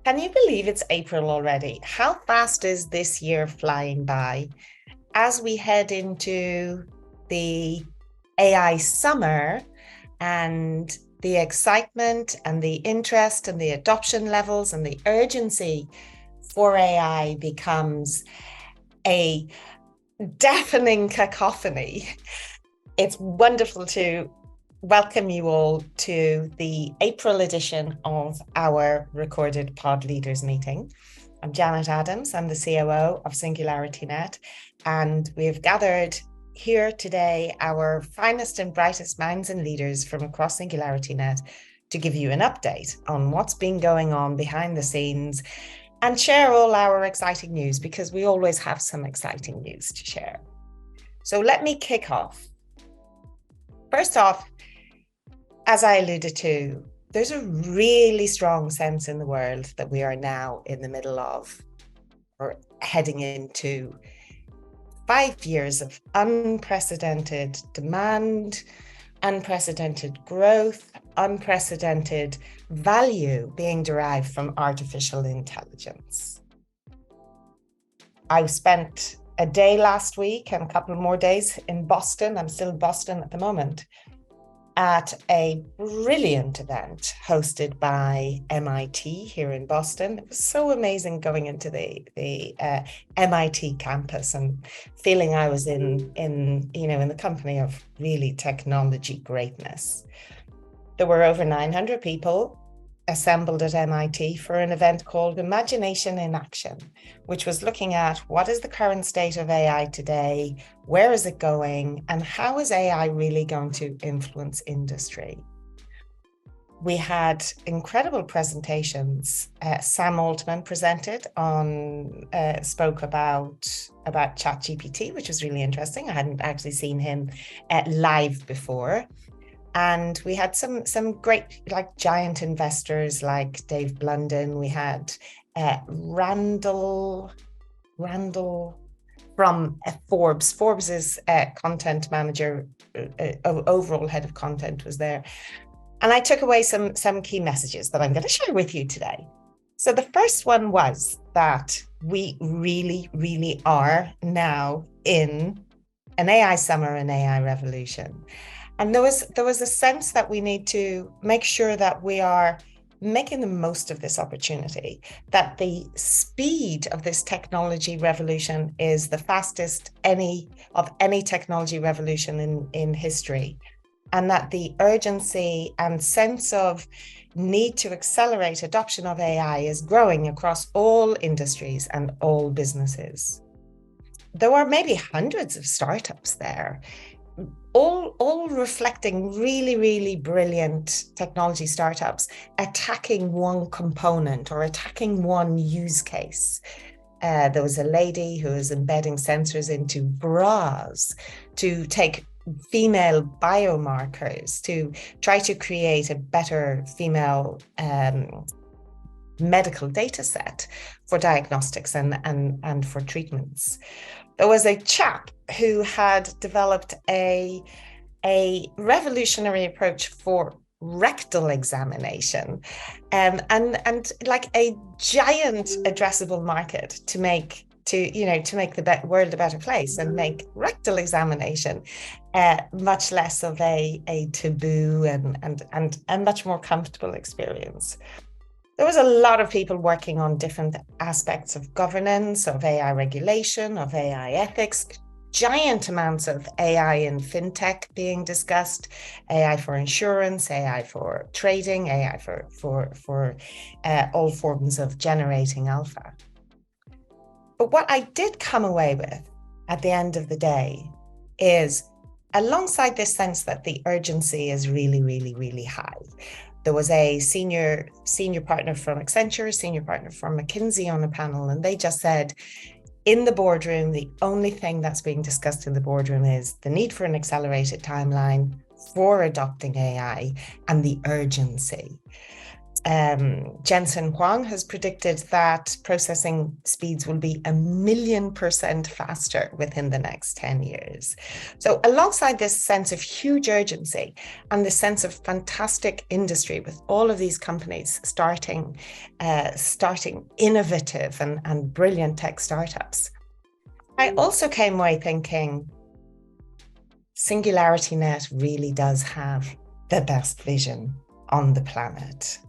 Can you believe it's April already? How fast is this year flying by? As we head into the AI summer and the excitement and the interest and the adoption levels and the urgency for AI becomes a deafening cacophony. It's wonderful to welcome you all to the April edition of our recorded Pod Leaders meeting. I'm Janet Adams. I'm the COO of SingularityNET, and we've gathered here today our finest and brightest minds and leaders from across SingularityNET to give you an update on what's been going on behind the scenes and share all our exciting news, because we always have some exciting news to share. So let me kick off. First off, as I alluded to, there's a really strong sense in the world that we are now in the middle of, or heading into, 5 years of unprecedented demand, unprecedented growth, unprecedented value being derived from artificial intelligence. I spent a day last week and a couple more days in Boston. I'm still in Boston at the moment, at a brilliant event hosted by MIT here in Boston. It was so amazing going into the MIT campus and feeling I was in the company of really technology greatness. There were over 900 people assembled at MIT for an event called Imagination in Action, which was looking at what is the current state of AI today, where is it going, and how is AI really going to influence industry. We had incredible presentations. Sam Altman presented spoke about ChatGPT, which was really interesting. I hadn't actually seen him live before. And we had some great, like, giant investors like Dave Blunden. We had Randall from Forbes. Forbes' content manager, overall head of content, was there. And I took away some key messages that I'm going to share with you today. So the first one was that we really, really are now in an AI summer, an AI revolution. And there was a sense that we need to make sure that we are making the most of this opportunity, that the speed of this technology revolution is the fastest of any technology revolution in history, and that the urgency and sense of need to accelerate adoption of AI is growing across all industries and all businesses. There are maybe hundreds of startups there, all reflecting really, really brilliant technology startups attacking one component or attacking one use case. There was a lady who was embedding sensors into bras to take female biomarkers to try to create a better female medical data set for diagnostics and for treatments. There was a chap who had developed a revolutionary approach for rectal examination, and like a giant addressable market to make the world a better place and make rectal examination much less of a taboo and much more comfortable experience. There was a lot of people working on different aspects of governance, of AI regulation, of AI ethics, giant amounts of AI in fintech being discussed, AI for insurance, AI for trading, AI for all forms of generating alpha. But what I did come away with at the end of the day is, alongside this sense that the urgency is really, really, really high, there was a senior partner from Accenture, senior partner from McKinsey on the panel, and they just said, in the boardroom, the only thing that's being discussed in the boardroom is the need for an accelerated timeline for adopting AI and the urgency. Jensen Huang has predicted that processing speeds will be 1,000,000% faster within the next 10 years. So alongside this sense of huge urgency and this sense of fantastic industry with all of these companies starting innovative and brilliant tech startups, I also came away thinking SingularityNET really does have the best vision on the planet.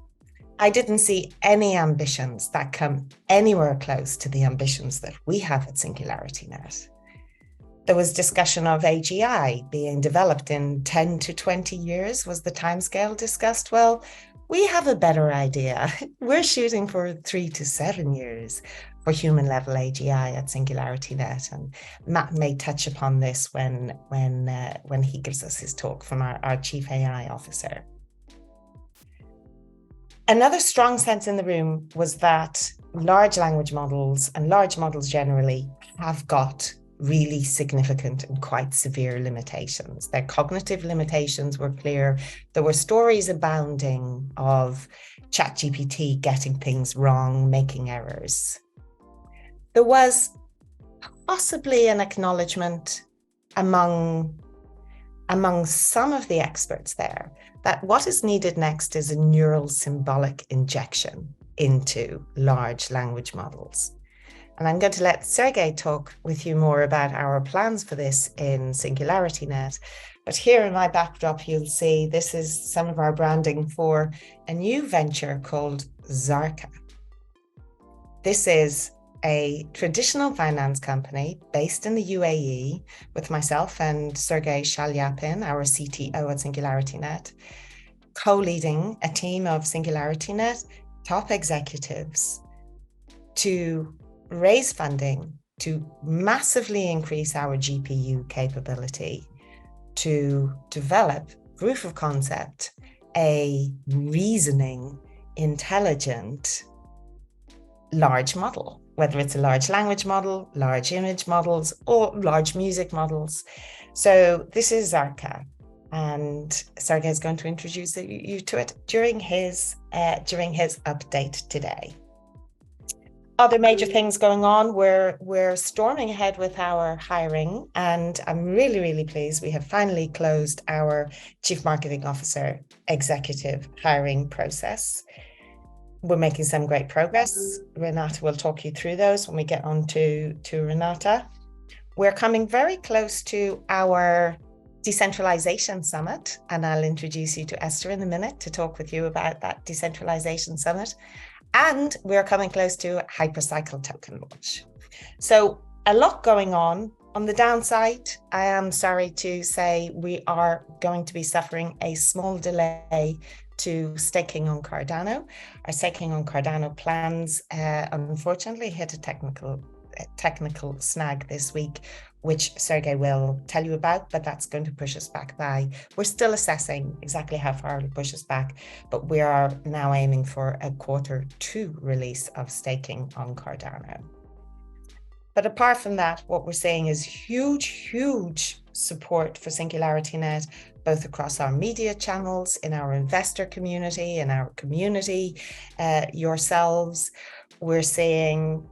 I didn't see any ambitions that come anywhere close to the ambitions that we have at SingularityNET. There was discussion of AGI being developed in 10 to 20 years, was the timescale discussed? Well, we have a better idea. We're shooting for 3 to 7 years for human level AGI at SingularityNET. And Matt may touch upon this when he gives us his talk from our Chief AI Officer. Another strong sense in the room was that large language models and large models generally have got really significant and quite severe limitations. Their cognitive limitations were clear. There were stories abounding of ChatGPT getting things wrong, making errors. There was possibly an acknowledgement among some of the experts there that what is needed next is a neural symbolic injection into large language models. And I'm going to let Sergey talk with you more about our plans for this in SingularityNET. But here in my backdrop, you'll see this is some of our branding for a new venture called Zarka. This is a traditional finance company based in the UAE with myself and Sergey Shalyapin, our CTO at SingularityNET, co-leading a team of SingularityNET top executives to raise funding to massively increase our GPU capability to develop proof of concept, a reasoning, intelligent large model, whether it's a large language model, large image models, or large music models. So this is Zarka, and Sergey is going to introduce you to it during his update today. Other major things going on, we're storming ahead with our hiring, and I'm really, really pleased we have finally closed our Chief Marketing Officer executive hiring process. We're making some great progress. Renata will talk you through those when we get on to Renata. We're coming very close to our decentralization summit, and I'll introduce you to Esther in a minute to talk with you about that decentralization summit. And we're coming close to Hypercycle token launch. So a lot going on. On the downside, I am sorry to say we are going to be suffering a small delay to staking on Cardano. Our staking on Cardano plans unfortunately hit a technical snag this week, which Sergey will tell you about, but that's going to push us back by. We're still assessing exactly how far it'll push us back, but we are now aiming for a Q2 release of staking on Cardano. But apart from that, what we're seeing is huge support for SingularityNET, both across our media channels, in our investor community, in our community, yourselves. We're seeing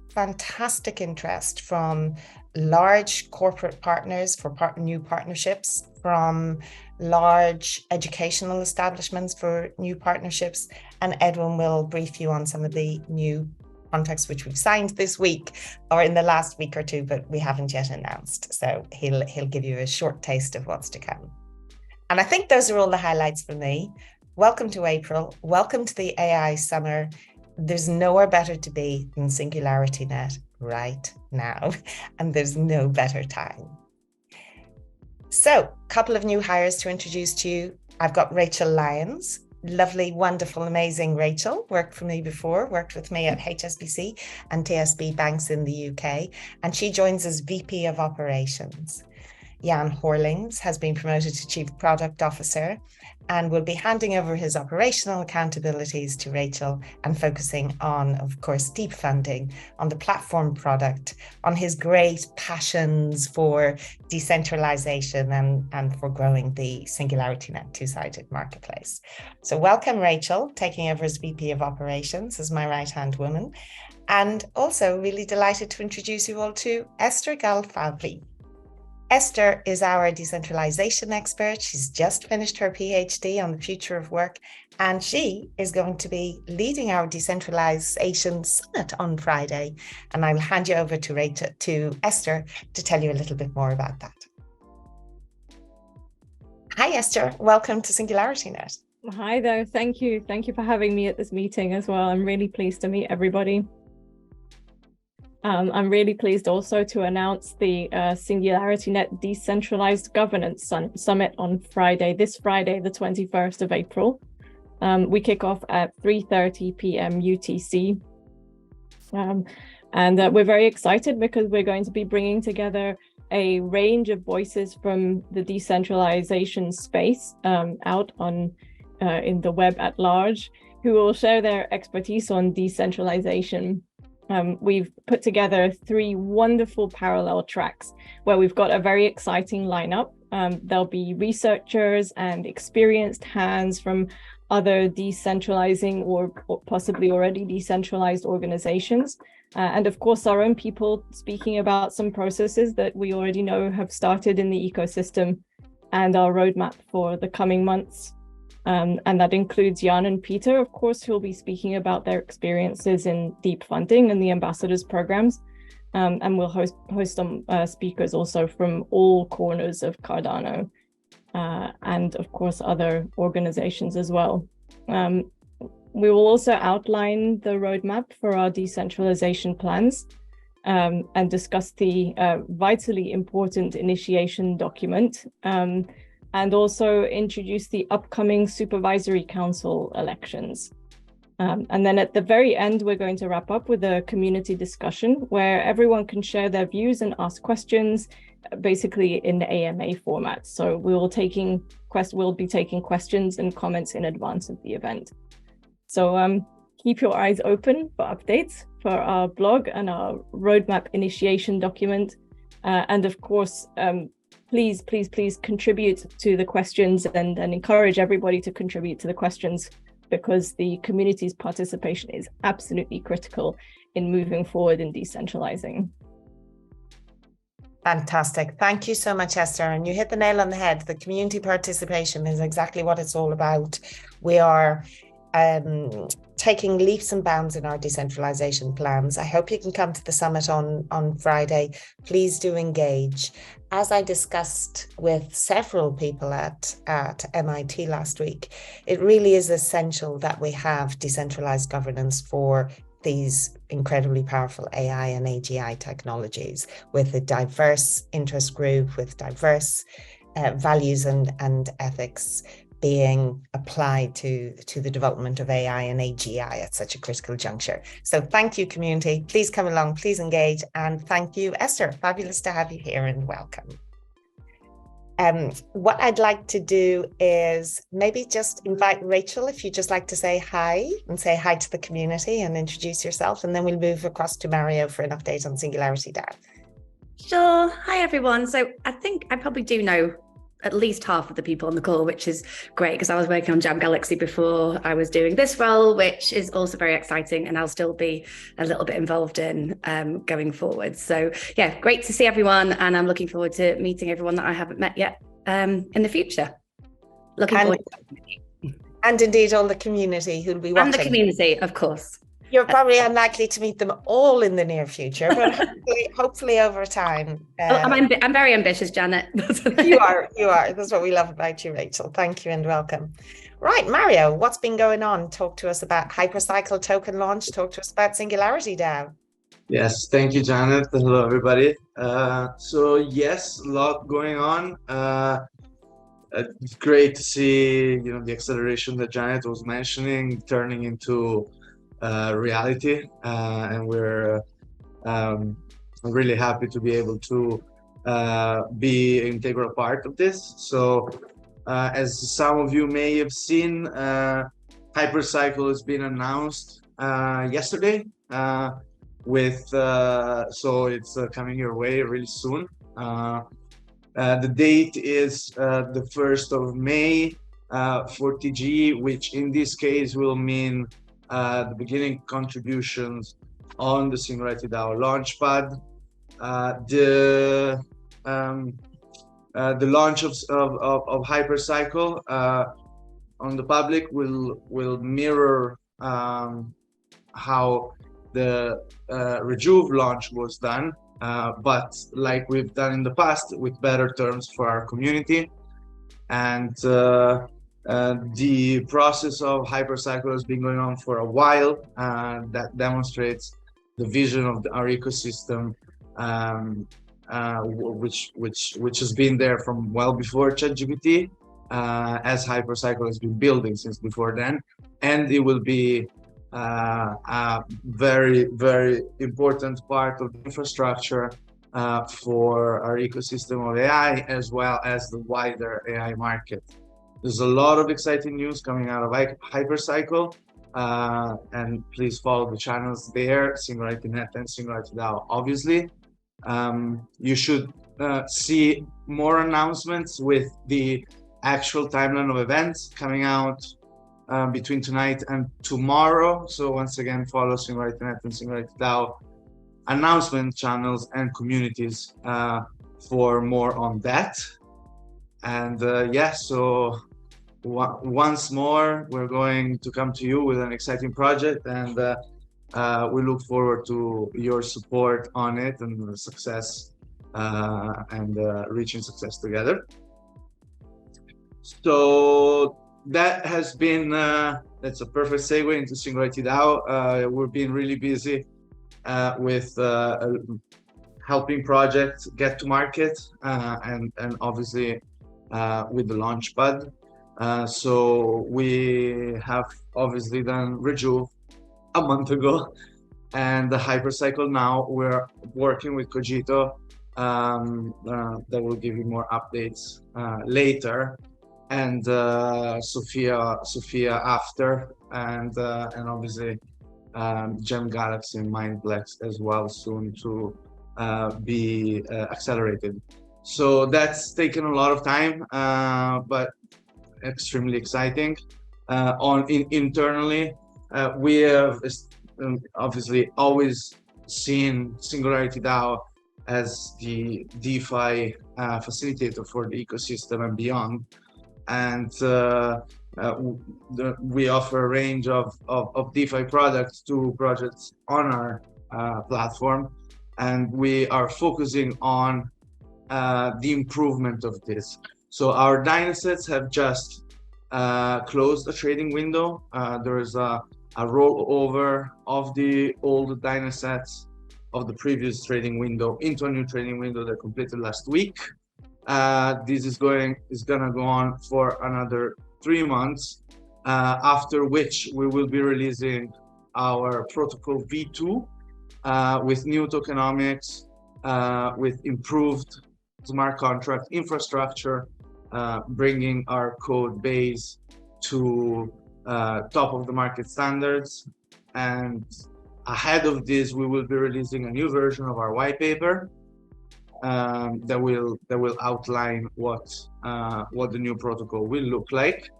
fantastic interest from large corporate partners for new partnerships, from large educational establishments for new partnerships. And Edwin will brief you on some of the new contracts which we've signed this week or in the last week or two, but we haven't yet announced. So he'll give you a short taste of what's to come. And I think those are all the highlights for me. Welcome to April. Welcome to the AI summer. There's nowhere better to be than SingularityNET right now, and there's no better time. So, a couple of new hires to introduce to you. I've got Rachel Lyons, lovely, wonderful, amazing Rachel, worked for me before, worked with me at HSBC and TSB Banks in the UK, and she joins as VP of Operations. Jan Horlings, has been promoted to Chief Product Officer and will be handing over his operational accountabilities to Rachel and focusing on, of course, deep funding on the platform product, on his great passions for decentralization and for growing the SingularityNET two-sided marketplace. So welcome, Rachel, taking over as VP of Operations as my right-hand woman. And also really delighted to introduce you all to Esther Galfalvi. Esther is our decentralization expert. She's just finished her PhD on the future of work, and she is going to be leading our decentralization summit on Friday. And I'll hand you over to Esther to tell you a little bit more about that. Hi, Esther. Welcome to SingularityNET. Hi there. Thank you. Thank you for having me at this meeting as well. I'm really pleased to meet everybody. I'm really pleased also to announce the SingularityNET Decentralized Governance Summit on Friday, this Friday, the 21st of April. We kick off at 3:30 p.m. UTC. And we're very excited because we're going to be bringing together a range of voices from the decentralization space out on in the web at large, who will share their expertise on decentralization. We've put together 3 wonderful parallel tracks where we've got a very exciting lineup. There'll be researchers and experienced hands from other decentralizing or possibly already decentralized organizations. And of course, our own people speaking about some processes that we already know have started in the ecosystem and our roadmap for the coming months. And that includes Jan and Peter, of course, who will be speaking about their experiences in deep funding and the ambassadors programs. And we'll host some speakers also from all corners of Cardano and, of course, other organizations as well. We will also outline the roadmap for our decentralization plans and discuss the vitally important initiation document. And also introduce the upcoming Supervisory Council elections. And then at the very end, we're going to wrap up with a community discussion where everyone can share their views and ask questions, basically in the AMA format. So we'll be taking questions and comments in advance of the event. So keep your eyes open for updates for our blog and our roadmap initiation document. And of course, please contribute to the questions and encourage everybody to contribute to the questions, because the community's participation is absolutely critical in moving forward in decentralizing. Fantastic. Thank you so much, Esther. And you hit the nail on the head. The community participation is exactly what it's all about. We are taking leaps and bounds in our decentralization plans. I hope you can come to the summit on Friday. Please do engage. As I discussed with several people at MIT last week, it really is essential that we have decentralized governance for these incredibly powerful AI and AGI technologies, with a diverse interest group, with diverse values and ethics being applied to the development of AI and AGI at such a critical juncture. So thank you, community. Please come along, please engage. And thank you, Esther. Fabulous to have you here and welcome. What I'd like to do is maybe just invite Rachel, if you'd just like to say hi and say hi to the community and introduce yourself, and then we'll move across to Mario for an update on Singularity DAO. Sure. Hi, everyone. So I think I probably do know at least half of the people on the call, which is great because I was working on Jam Galaxy before I was doing this role, which is also very exciting, and I'll still be a little bit involved in going forward. So yeah, great to see everyone, and I'm looking forward to meeting everyone that I haven't met yet in the future. Looking forward to and indeed all the community who'll be watching. And the community, of course. You're probably unlikely to meet them all in the near future, but hopefully over time. I'm very ambitious, Janet. You are. That's what we love about you, Rachel. Thank you and welcome. Right, Mario, what's been going on? Talk to us about Hypercycle token launch. Talk to us about Singularity DAO. Yes, thank you, Janet. Hello, everybody. So yes, a lot going on. It's great to see, the acceleration that Janet was mentioning turning into reality, and we're I'm really happy to be able to be an integral part of this. So as some of you may have seen, Hypercycle has been announced yesterday so it's coming your way really soon. The date is the 1st of May for TG, which in this case will mean the beginning contributions on the Singularity DAO Launchpad. The launch of Hypercycle on the public will mirror how the Rejuve launch was done, but like we've done in the past, with better terms for our community. And the process of Hypercycle has been going on for a while. That demonstrates the vision of our ecosystem, which has been there from well before ChatGPT, as Hypercycle has been building since before then, and it will be a very, very important part of the infrastructure for our ecosystem of AI, as well as the wider AI market. There's a lot of exciting news coming out of Hypercycle, and please follow the channels there, SingularityNET and Singularity DAO, obviously. You should see more announcements with the actual timeline of events coming out between tonight and tomorrow. So once again, follow SingularityNET and Singularity DAO announcement channels and communities for more on that. And so once more, we're going to come to you with an exciting project, and we look forward to your support on it and the success and reaching success together. So that has been, that's a perfect segue into Singularity DAO. We've been really busy with helping projects get to market and obviously with the Launchpad. So we have obviously done Rejuve a month ago, and the Hypercycle now. We're working with Cogito that will give you more updates later, and Sophia after, and obviously Gem Galaxy and Mindplex as well soon to be accelerated. So that's taken a lot of time, but extremely exciting. Internally, we have obviously always seen Singularity DAO as the DeFi facilitator for the ecosystem and beyond. And we offer a range of DeFi products to projects on our platform, and we are focusing on the improvement of this. So our Dynasets have just closed a trading window. There is a rollover of the old Dynasets of the previous trading window into a new trading window that completed last week. This is gonna go on for another 3 months, after which we will be releasing our protocol V2 with new tokenomics, with improved smart contract infrastructure, bringing our code base to top of the market standards. And ahead of this, we will be releasing a new version of our white paper that will outline what the new protocol will look like.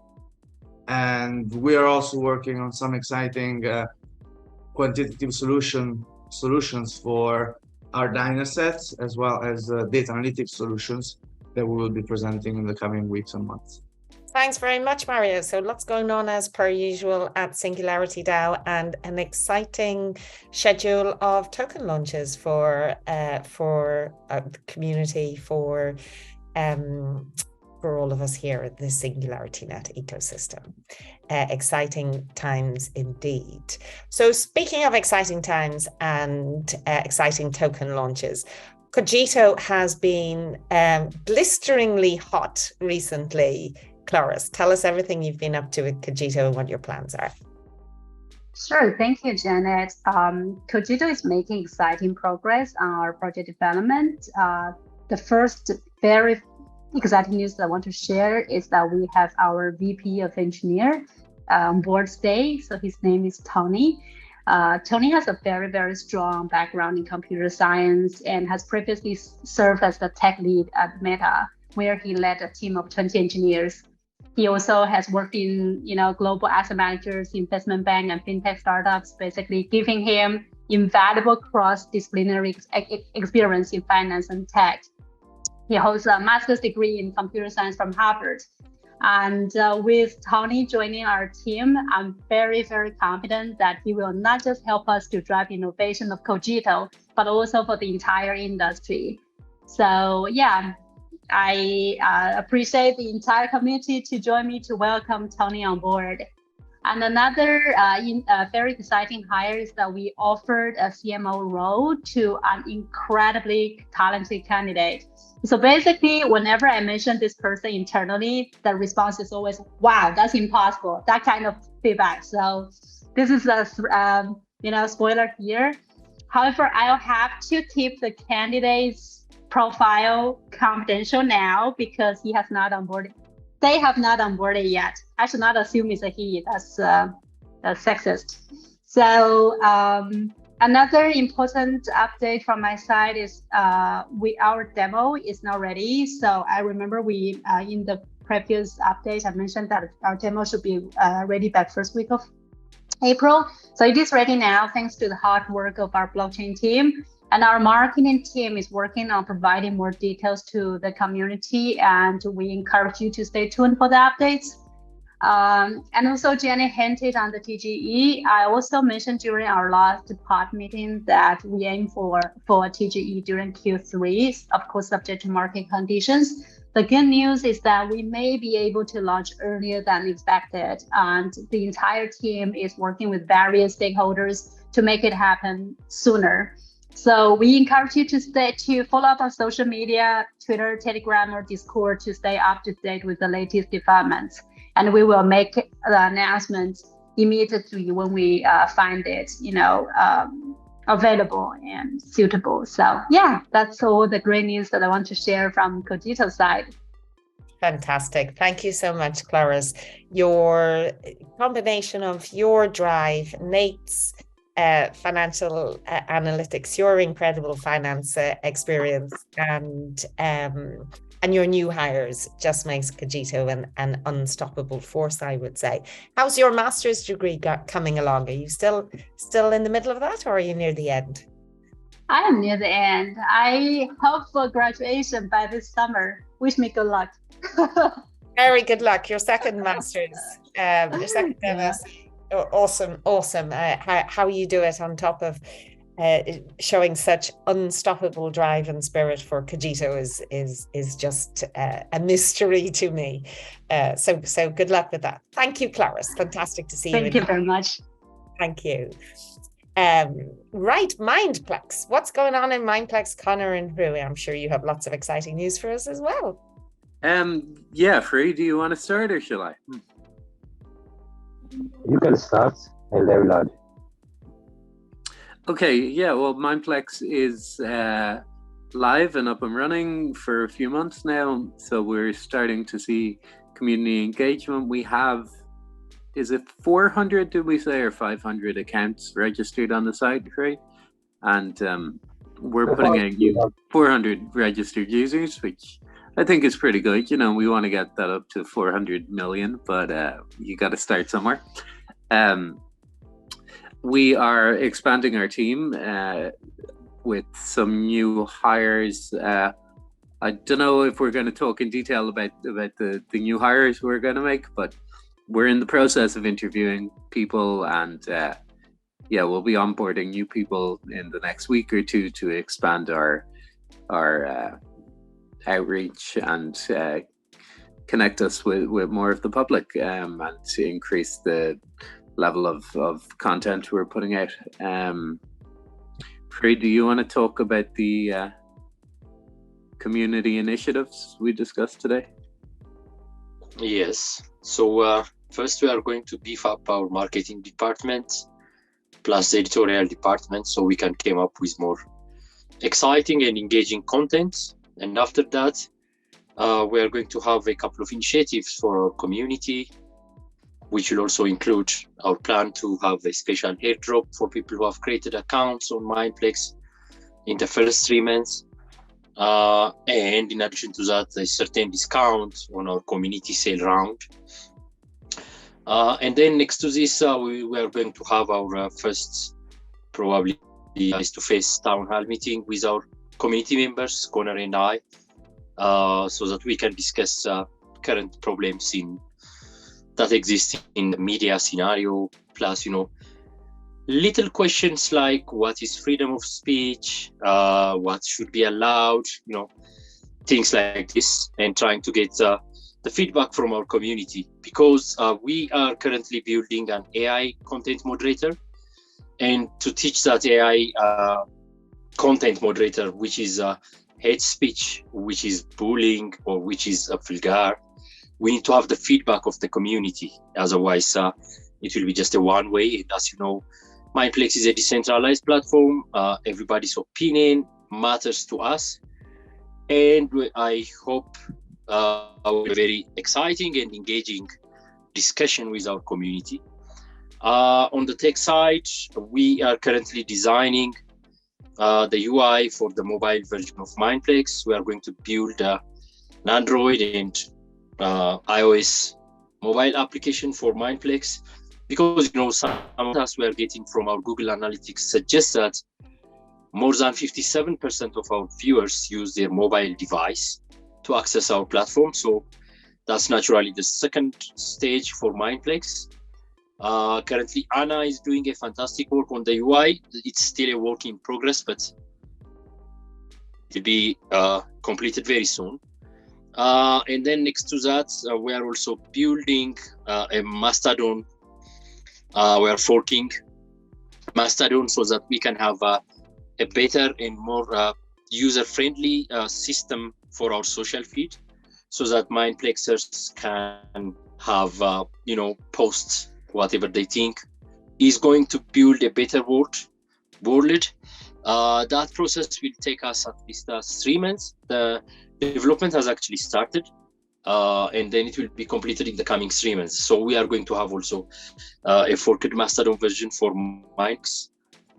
And we are also working on some exciting quantitative solutions for our Dynasets, as well as data analytics solutions that we will be presenting in the coming weeks and months. Thanks very much, Mario. So lots going on as per usual at Singularity DAO, and an exciting schedule of token launches for the community, for all of us here at the SingularityNET ecosystem. Exciting times indeed. So speaking of exciting times and exciting token launches, Cogito has been blisteringly hot recently. Cloris, tell us everything you've been up to with Cogito and what your plans are. Sure, thank you, Janet. Cogito is making exciting progress on our project development. the first very exciting news that I want to share is that we have our VP of Engineer on board today. So his name is Tony. Tony has a very, very strong background in computer science and has previously served as the tech lead at Meta, where he led a team of 20 engineers. He also has worked in, global asset managers, investment bank, and fintech startups, basically giving him invaluable cross-disciplinary experience in finance and tech. He holds a master's degree in computer science from Harvard. And with Tony joining our team, I'm very, very confident that he will not just help us to drive innovation of Cogito, but also for the entire industry. So yeah, I appreciate the entire community to join me to welcome Tony on board. And another very exciting hire is that we offered a CMO role to an incredibly talented candidate. So basically, whenever I mention this person internally, the response is always, wow, that's impossible, that kind of feedback. So this is a spoiler here. However, I'll have to keep the candidate's profile confidential now because he has not onboarded. They have not onboarded yet. I should not assume it's a he. That's sexist. So another important update from my side is our demo is now ready. So I remember we in the previous update I mentioned that our demo should be ready by first week of April. So it is ready now thanks to the hard work of our blockchain team. And our marketing team is working on providing more details to the community, and we encourage you to stay tuned for the updates. And also Jenny hinted on the TGE. I also mentioned during our last pod meeting that we aim for TGE during Q3, of course, subject to market conditions. The good news is that we may be able to launch earlier than expected, and the entire team is working with various stakeholders to make it happen sooner. So we encourage you to follow up on social media, Twitter, Telegram, or Discord to stay up to date with the latest developments. And we will make the announcement immediately when we find it, available and suitable. So yeah, that's all the great news that I want to share from Cogito's side. Fantastic. Thank you so much, Clarice. Your combination of your drive, Nate's financial analytics, your incredible finance experience, and your new hires just makes Cogito an unstoppable force, I would say. How's your master's degree coming along? Are you still in the middle of that, or are you near the end? I am near the end. I hope for graduation by this summer. Wish me good luck. Very good luck. Your second master's, your second MS. Awesome. How you do it on top of showing such unstoppable drive and spirit for Cogito is just a mystery to me. So good luck with that. Thank you, Clarice. Fantastic to see you. Thank you very much. Thank you. Right, Mindplex. What's going on in Mindplex, Connor and Rui? I'm sure you have lots of exciting news for us as well. Yeah, Free, do you want to start or shall I? You can start. Hello, lad. Okay, yeah, well, Mindplex is live and up and running for a few months now. So we're starting to see community engagement. We have, is it 400, did we say, or 500 accounts registered on the site, right? And we're putting out new 400 registered users, which I think is pretty good. We want to get that up to 400 million, but you got to start somewhere. We are expanding our team with some new hires. I don't know if we're going to talk in detail about the new hires we're going to make, but we're in the process of interviewing people, and we'll be onboarding new people in the next week or two to expand our outreach and connect us with more of the public, and to increase the level of content we're putting out. Free, do you want to talk about the community initiatives we discussed today? Yes. So first, we are going to beef up our marketing department plus the editorial department, so we can come up with more exciting and engaging content And after that, we are going to have a couple of initiatives for our community, which will also include our plan to have a special airdrop for people who have created accounts on Mindplex in the first 3 months. And in addition to that, a certain discount on our community sale round. And then next to this, we are going to have our first, probably face-to-face town hall meeting with our community members, Connor and I, so that we can discuss current problems that exist in the media scenario, plus, little questions like what is freedom of speech, what should be allowed, things like this, and trying to get the feedback from our community, because we are currently building an AI content moderator, and to teach that AI content moderator, which is hate speech, which is bullying, or which is vulgar, we need to have the feedback of the community. Otherwise, it will be just a one way. And as you know, Mindplex is a decentralized platform. Everybody's opinion matters to us. And I hope a very exciting and engaging discussion with our community. On the tech side, we are currently designing the UI for the mobile version of Mindplex. We are going to build an Android and iOS mobile application for Mindplex, because some data we are getting from our Google Analytics suggests that more than 57% of our viewers use their mobile device to access our platform. So that's naturally the second stage for Mindplex. Currently, Anna is doing a fantastic work on the UI. It's still a work in progress, but it will be completed very soon. And then next to that, we are also building a Mastodon. We are forking Mastodon so that we can have a better and more user-friendly system for our social feed, so that Mindplexers can have, posts whatever they think is going to build a better world. That process will take us at least 3 months. The development has actually started, and then it will be completed in the coming 3 months. So we are going to have also a forked Mastodon version for Mindplex.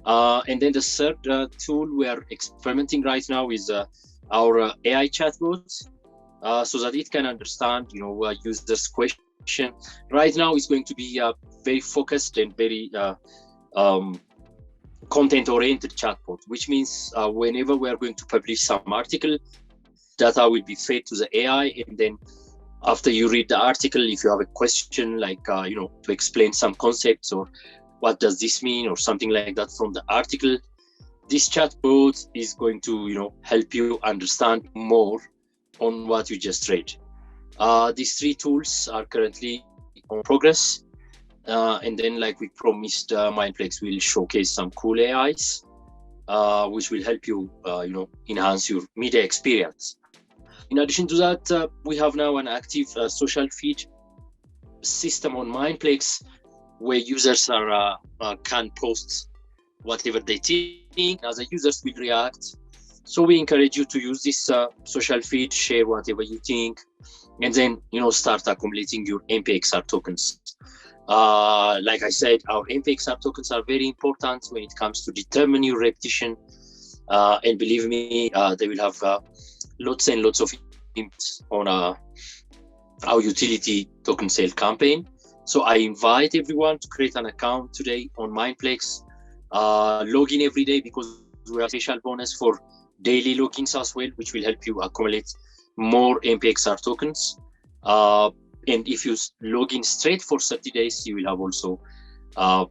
And then the third tool we are experimenting right now is our AI chatbots, so that it can understand, users' question. Right now, it's going to be very focused and very content-oriented chatbot, which means whenever we are going to publish some article, data will be fed to the AI, and then after you read the article, if you have a question like to explain some concepts or what does this mean or something like that from the article, this chatbot is going to help you understand more on what you just read. These 3 tools are currently on progress, and then, like we promised, Mindplex will showcase some cool AIs, which will help you enhance your media experience. In addition to that, we have now an active social feed system on Mindplex, where users can post whatever they think, as the users will react. So we encourage you to use this social feed, share whatever you think, and then start accumulating your MPXR tokens. Like I said, our MPXR tokens are very important when it comes to determine your repetition, and believe me, they will have lots and lots of impacts on our utility token sale campaign. So I invite everyone to create an account today on Mindplex, log in every day, because we have a special bonus for daily logins as well, which will help you accumulate more MPXR tokens. And if you log in straight for 30 days, you will have also a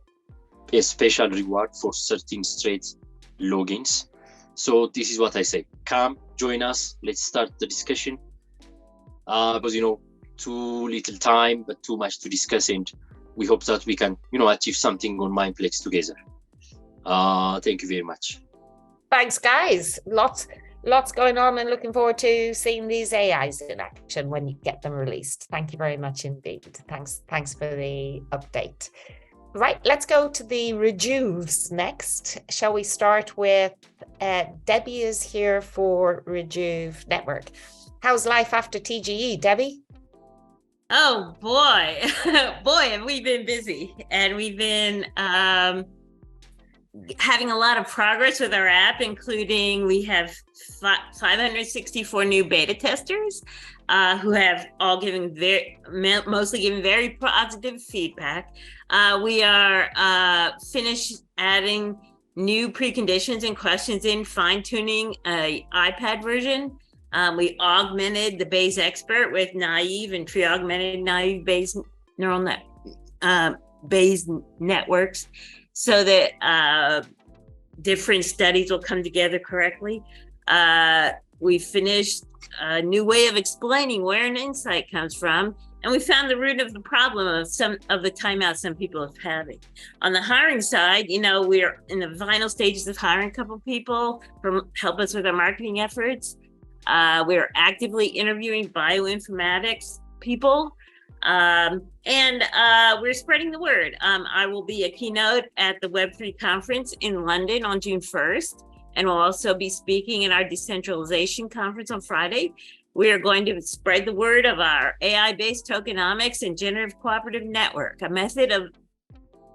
special reward for 13 straight logins. So this is what I say. Come, join us. Let's start the discussion. Because, too little time, but too much to discuss. And we hope that we can, achieve something on Mindplex together. Thank you very much. Thanks, guys. Lots going on, and looking forward to seeing these AIs in action when you get them released. Thank you very much indeed. Thanks for the update. Right, let's go to the Rejuves next. Shall we start with Debbie is here for Rejuve Network. How's life after TGE, Debbie? Oh boy, boy, have we been busy, and we've been having a lot of progress with our app, including we have 564 new beta testers who have all mostly given very positive feedback. We are finished adding new preconditions and questions in fine-tuning iPad version. We augmented the Bayes expert with naive and pre-augmented naive Bayes Bayes networks, so that different studies will come together correctly. We finished a new way of explaining where an insight comes from, and we found the root of the problem of some of the timeouts some people have having. On the hiring side, we're in the final stages of hiring a couple people to help us with our marketing efforts. We're actively interviewing bioinformatics people, and we're spreading the word. I will be a keynote at the Web3 conference in London on June 1st, and we'll also be speaking at our decentralization conference on Friday. We are going to spread the word of our AI-based tokenomics and generative cooperative network, a method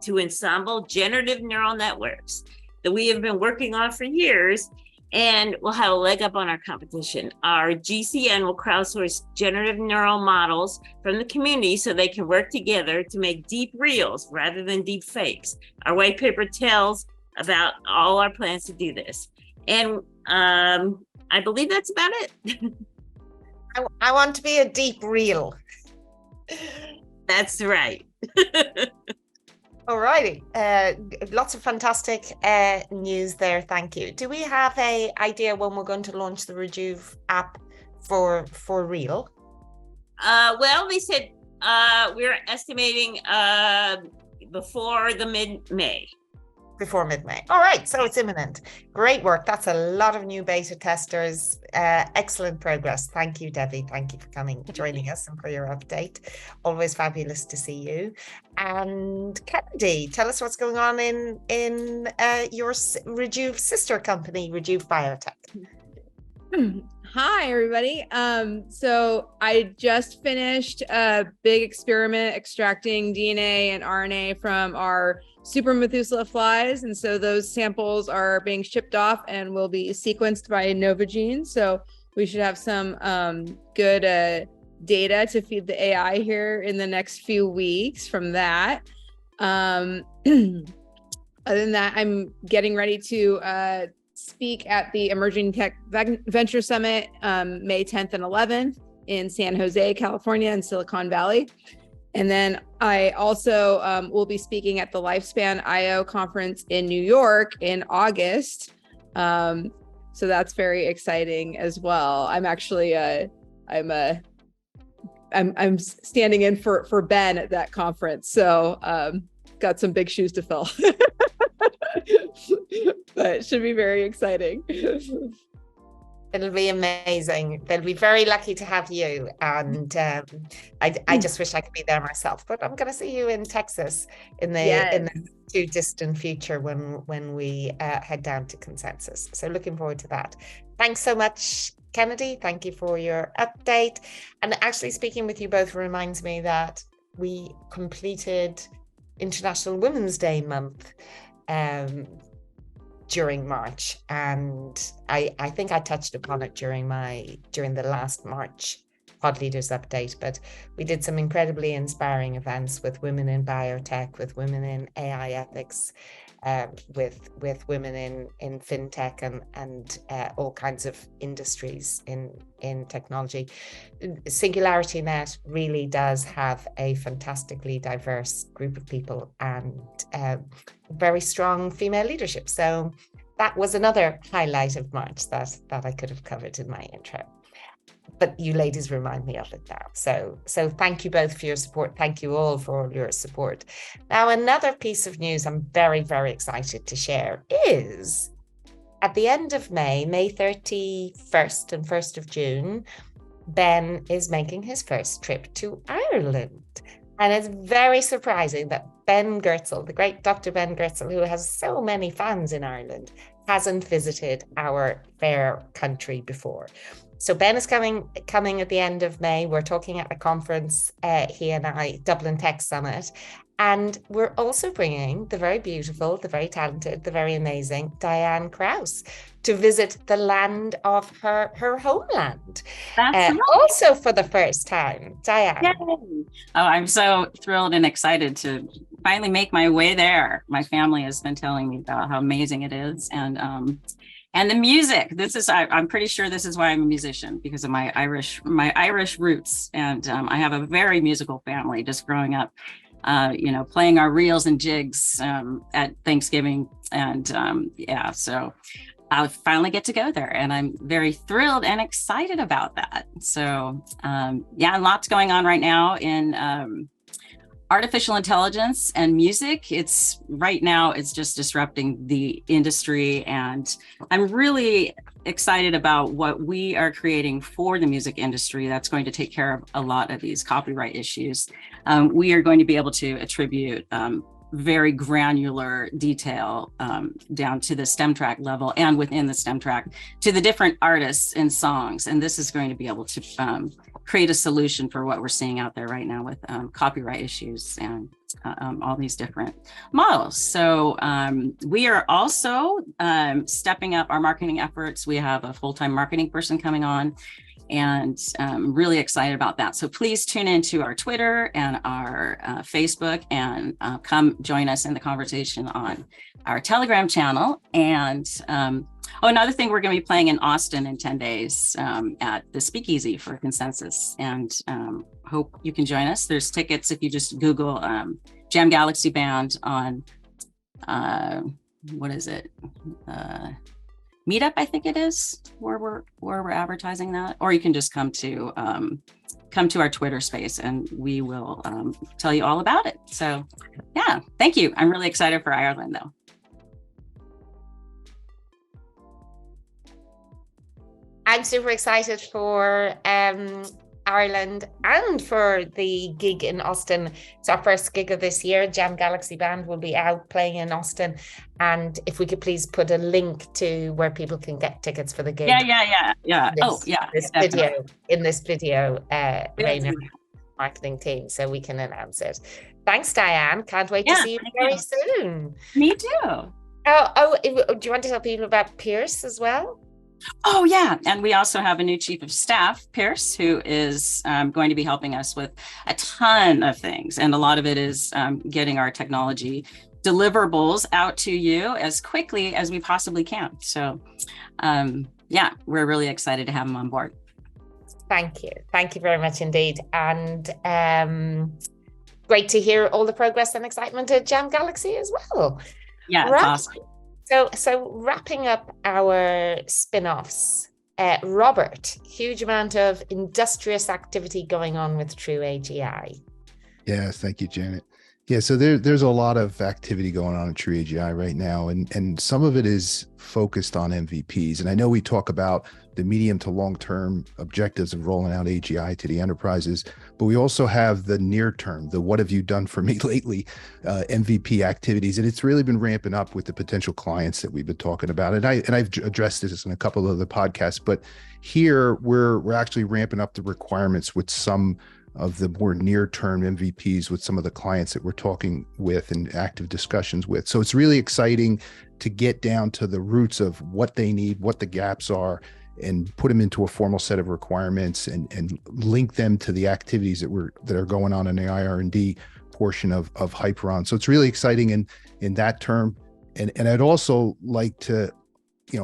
to ensemble generative neural networks that we have been working on for years, and we'll have a leg up on our competition. Our GCN will crowdsource generative neural models from the community so they can work together to make deep reels rather than deep fakes. Our white paper tells about all our plans to do this. And I believe that's about it. I want to be a deep reel. That's right. All righty. Lots of fantastic news there. Thank you. Do we have an idea when we're going to launch the Rejuve app for real? Well, they said we're estimating before the mid-May. Before mid-May. All right, so it's imminent. Great work. That's a lot of new beta testers. Excellent progress. Thank you, Debbie. Thank you for joining us and for your update. Always fabulous to see you. And Kennedy, tell us what's going on in your Rejuve sister company, Rejuve Biotech. Hi, everybody. So I just finished a big experiment extracting DNA and RNA from our Super Methuselah flies. And so those samples are being shipped off and will be sequenced by Novogene. So we should have some good data to feed the AI here in the next few weeks from that. Other than that, I'm getting ready to speak at the Emerging Tech Venture Summit May 10th and 11th in San Jose, California, and Silicon Valley. And then I also will be speaking at the Lifespan IO conference in New York in August. So that's very exciting as well. I'm actually I'm standing in for Ben at that conference. So got some big shoes to fill. But it should be very exciting. It'll be amazing. They'll be very lucky to have you. And I just wish I could be there myself. But I'm going to see you in Texas in the too distant future when we head down to Consensus. So looking forward to that. Thanks so much, Kennedy. Thank you for your update. And actually speaking with you both reminds me that we completed International Women's Day month during March, and I think I touched upon it during the last March Pod Leaders update, but we did some incredibly inspiring events with women in biotech, with women in AI ethics, with women in fintech and all kinds of industries in technology. SingularityNET really does have a fantastically diverse group of people and very strong female leadership. So that was another highlight of March that I could have covered in my intro. But you ladies remind me of it now. So thank you both for your support. Thank you all for your support. Now, another piece of news I'm very, very excited to share is at the end of May 31st and 1st of June, Ben is making his first trip to Ireland. And it's very surprising that Ben Goertzel, the great Dr. Ben Goertzel, who has so many fans in Ireland, hasn't visited our fair country before. So Ben is coming at the end of May. We're talking at a conference, he and I, Dublin Tech Summit. And we're also bringing the very beautiful, the very talented, the very amazing Diane Krause to visit the land of her homeland. That's right. Also for the first time. Diane. Yay. Oh, I'm so thrilled and excited to finally make my way there. My family has been telling me about how amazing it is. And the music, I'm pretty sure this is why I'm a musician, because of my Irish roots. And I have a very musical family just growing up, playing our reels and jigs at Thanksgiving. And so I'll finally get to go there, and I'm very thrilled and excited about that. So lots going on right now in artificial intelligence and music. Right now it's just disrupting the industry, and I'm really excited about what we are creating for the music industry that's going to take care of a lot of these copyright issues. We are going to be able to attribute very granular detail down to the stem track level, and within the stem track to the different artists and songs. And this is going to be able to create a solution for what we're seeing out there right now with copyright issues and all these different models. So we are also stepping up our marketing efforts. We have a full-time marketing person coming on, and I'm really excited about that. So please tune into our Twitter and our Facebook, and come join us in the conversation on our Telegram channel. And another thing, we're going to be playing in Austin in 10 days at the Speakeasy for Consensus, and hope you can join us. There's tickets if you just Google Jam Galaxy Band on what is it? Meetup, I think it is, where we're advertising that, or you can just come to our Twitter space, and we will tell you all about it. So yeah, thank you. I'm really excited for Ireland though. I'm super excited for Ireland and for the gig in Austin. It's our first gig of this year. Jam Galaxy Band will be out playing in Austin. And if we could please put a link to where people can get tickets for the gig. Yeah. In this video, Rainer, marketing team, so we can announce it. Thanks, Diane. Can't wait to see you very soon. Me too. Do you want to tell people about Pierce as well? Oh yeah, and we also have a new chief of staff, Pierce, who is going to be helping us with a ton of things, and a lot of it is getting our technology deliverables out to you as quickly as we possibly can. So we're really excited to have him on board. Thank you very much indeed, and great to hear all the progress and excitement at Jam Galaxy as well. Yeah, it's awesome. So wrapping up our spin-offs, Robert, huge amount of industrious activity going on with True AGI. Yes, thank you, Janet. Yeah, so there's a lot of activity going on at True AGI right now, and some of it is focused on MVPs. And I know we talk about the medium to long-term objectives of rolling out AGI to the enterprises, but we also have the near-term, the what have you done for me lately MVP activities, and it's really been ramping up with the potential clients that we've been talking about. And I've addressed this in a couple of other podcasts, but here we're actually ramping up the requirements with some of the more near-term MVPs with some of the clients that we're talking with and active discussions with. So it's really exciting to get down to the roots of what they need, what the gaps are, and put them into a formal set of requirements and link them to the activities that are going on in the IR&D portion of Hyperon. So it's really exciting in that term. And I'd also like to,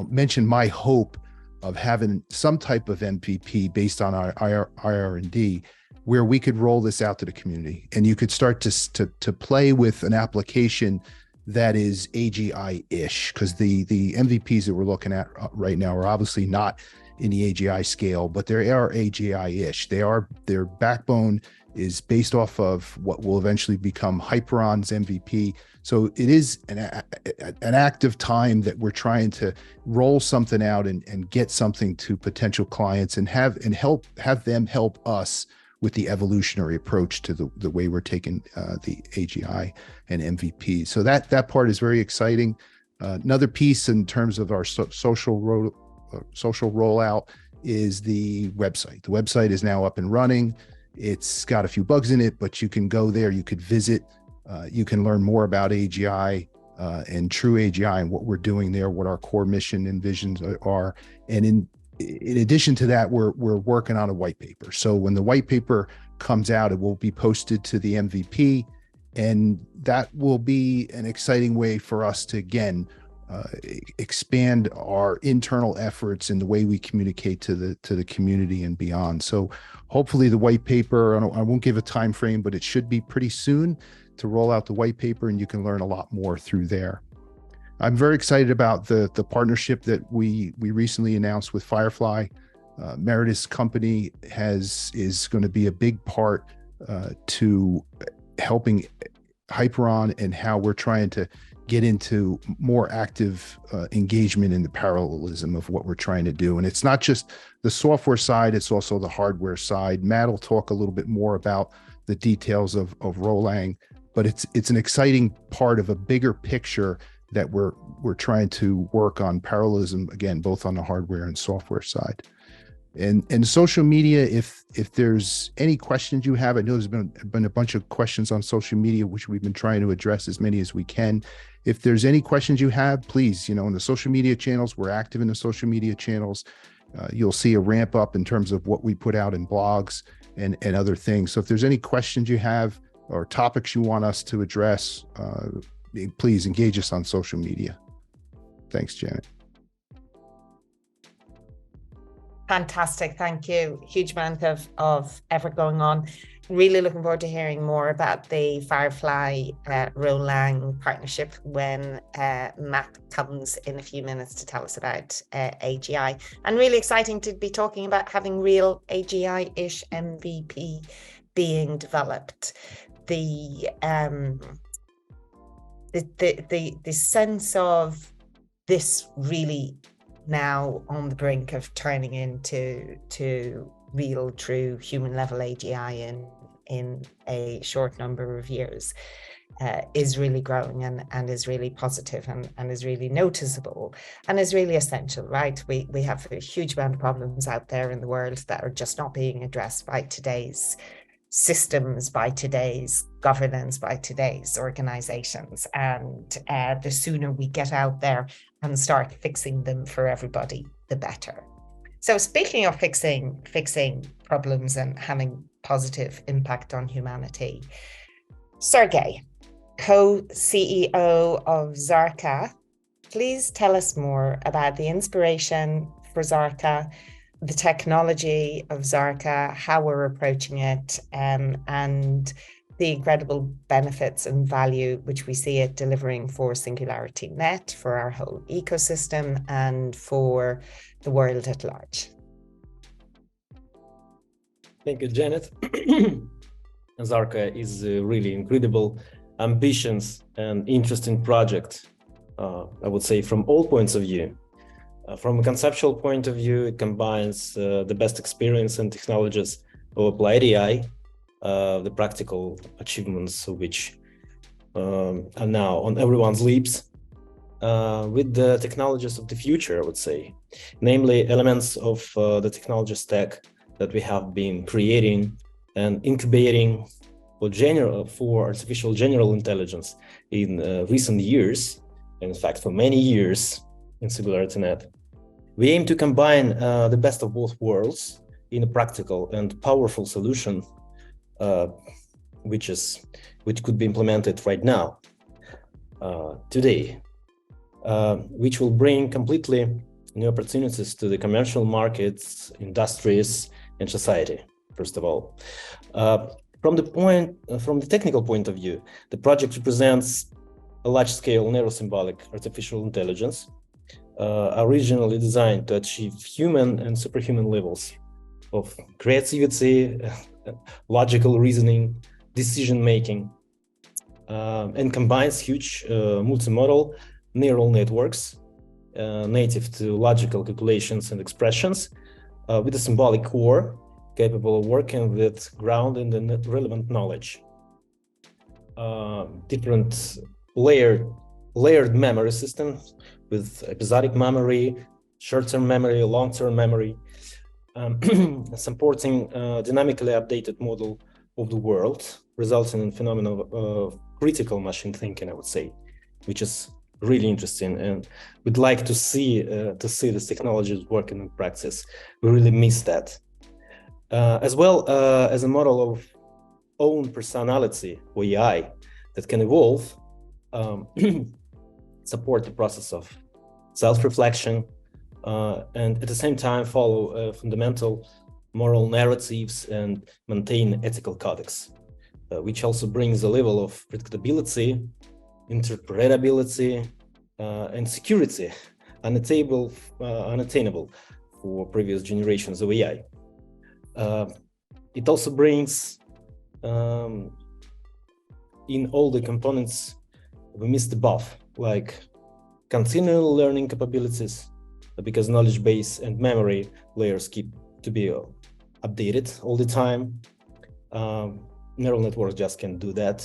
mention my hope of having some type of MVP based on our IR&D, where we could roll this out to the community, and you could start to play with an application that is AGI-ish, because the MVPs that we're looking at right now are obviously not in the AGI scale, but they are AGI-ish. Their backbone is based off of what will eventually become Hyperon's MVP. So it is an active time that we're trying to roll something out and get something to potential clients and have them help us with the evolutionary approach to the way we're taking the AGI and MVP. So that part is very exciting. Another piece in terms of our social rollout is the website. The website is now up and running. It's got a few bugs in it, but you can go there, you could visit, you can learn more about AGI and true AGI and what we're doing there, what our core mission and visions are. And in addition to that, we're working on a white paper. So when the white paper comes out, it will be posted to the MVP, and that will be an exciting way for us to, again, expand our internal efforts in the way we communicate to the community and beyond. So hopefully the white paper, I won't give a time frame, but it should be pretty soon to roll out the white paper, and you can learn a lot more through there. I'm very excited about the partnership that we recently announced with Firefly. Meredith's company is going to be a big part to helping Hyperon and how we're trying to get into more active engagement in the parallelism of what we're trying to do. And it's not just the software side, it's also the hardware side. Matt will talk a little bit more about the details of Rolang, but it's an exciting part of a bigger picture that we're trying to work on parallelism, again, both on the hardware and software side. And social media, if there's any questions you have, I know there's been a bunch of questions on social media, which we've been trying to address as many as we can. If there's any questions you have, please, in the social media channels, we're active in the social media channels. You'll see a ramp up in terms of what we put out in blogs and other things. So if there's any questions you have or topics you want us to address, please engage us on social media. Thanks, Janet. Fantastic. Thank you. Huge amount of effort going on. Really looking forward to hearing more about the Firefly Rolang partnership when Matt comes in a few minutes to tell us about AGI. And really exciting to be talking about having real AGI-ish MVP being developed. The sense of this really now on the brink of turning into real, true human level AGI in a short number of years is really growing and is really positive and is really noticeable and is really essential, right? We have a huge amount of problems out there in the world that are just not being addressed by today's systems, by today's governance, by today's organizations. And the sooner we get out there and start fixing them for everybody, the better. So speaking of fixing problems and having positive impact on humanity, Sergey, co-CEO of Zarka, please tell us more about the inspiration for Zarka, the technology of Zarka, how we're approaching it, and the incredible benefits and value which we see it delivering for SingularityNET, for our whole ecosystem, and for the world at large. Thank you, Janet. Zarka is a really incredible, ambitious, and interesting project, I would say, from all points of view. From a conceptual point of view, it combines the best experience and technologies of applied AI, the practical achievements of which are now on everyone's lips, with the technologies of the future, I would say, namely elements of the technology stack that we have been creating and incubating for artificial general intelligence in recent years, in fact, for many years in SingularityNET. We aim to combine the best of both worlds in a practical and powerful solution, which could be implemented right now, today, which will bring completely new opportunities to the commercial markets, industries, and society. First of all, from the technical point of view, the project represents a large-scale neurosymbolic artificial intelligence, originally designed to achieve human and superhuman levels of creativity, logical reasoning, decision-making, and combines huge multimodal neural networks native to logical calculations and expressions with a symbolic core capable of working with ground in the relevant knowledge. Different layered memory systems with episodic memory, short-term memory, long-term memory, supporting dynamically updated model of the world, resulting in phenomenon of critical machine thinking, I would say, which is really interesting, and we'd like to see this technology working in practice. We really miss that, as well as a model of own personality or AI that can evolve, support the process of self-reflection, and at the same time follow fundamental moral narratives and maintain ethical codex, which also brings a level of predictability, interpretability, and security unattainable for previous generations of AI. It also brings in all the components we missed above, like continual learning capabilities, because knowledge base and memory layers keep to be updated all the time. Neural networks just can't do that.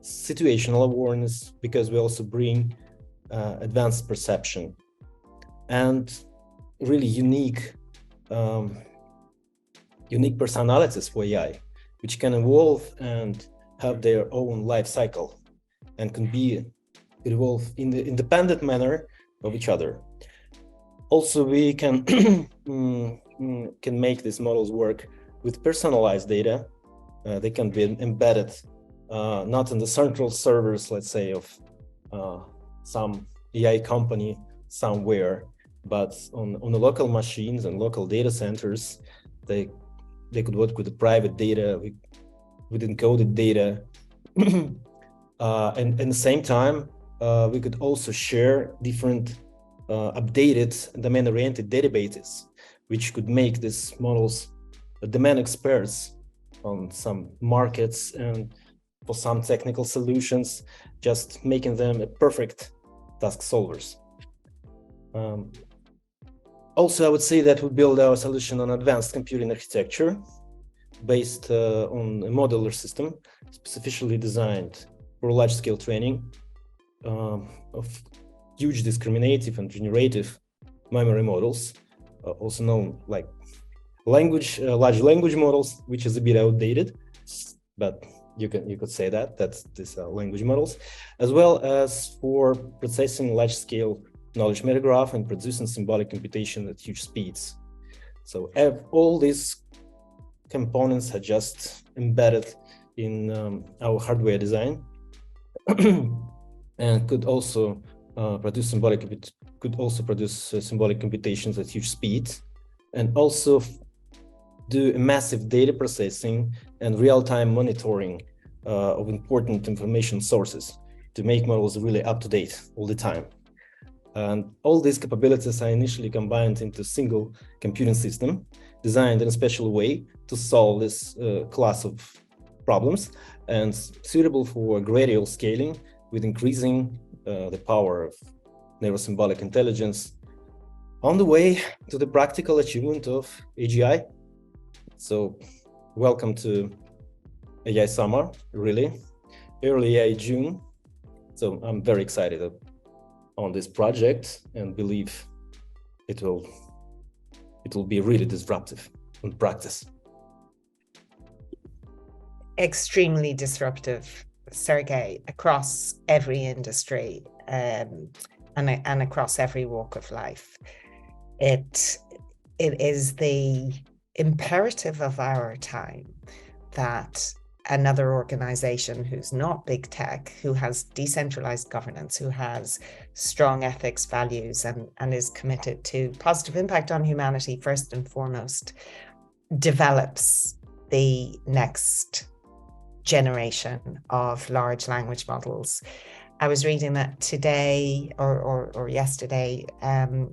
Situational awareness, because we also bring advanced perception and really unique personalities for AI, which can evolve and have their own life cycle and can be evolve in the independent manner of each other. Also, we can make these models work with personalized data. They can be embedded not in the central servers, let's say, of some AI company somewhere, but on the local machines and local data centers. They could work with the private data, with encoded data, and at the same time, we could also share different updated domain-oriented databases, which could make these models domain experts on some markets and for some technical solutions, just making them a perfect task solvers. Also, I would say that we build our solution on advanced computing architecture based on a modular system specifically designed for large-scale training of huge discriminative and generative memory models, also known like large language models, which is a bit outdated, but you could say that's these language models, as well as for processing large-scale knowledge metagraph and producing symbolic computation at huge speeds. So all these components are just embedded in our hardware design, and could also produce symbolic computations at huge speeds, and also do a massive data processing and real-time monitoring of important information sources to make models really up to date all the time. And all these capabilities are initially combined into a single computing system designed in a special way to solve this class of problems and suitable for gradual scaling with increasing the power of neurosymbolic intelligence on the way to the practical achievement of AGI. So welcome to AI Summer, really, early AI June. So I'm very excited on this project and believe it will be really disruptive in practice. Extremely disruptive, Sergey, across every industry and across every walk of life. It is the imperative of our time that another organization who's not big tech, who has decentralized governance, who has strong ethics, values, and is committed to positive impact on humanity first and foremost, develops the next generation of large language models. I was reading that today or yesterday,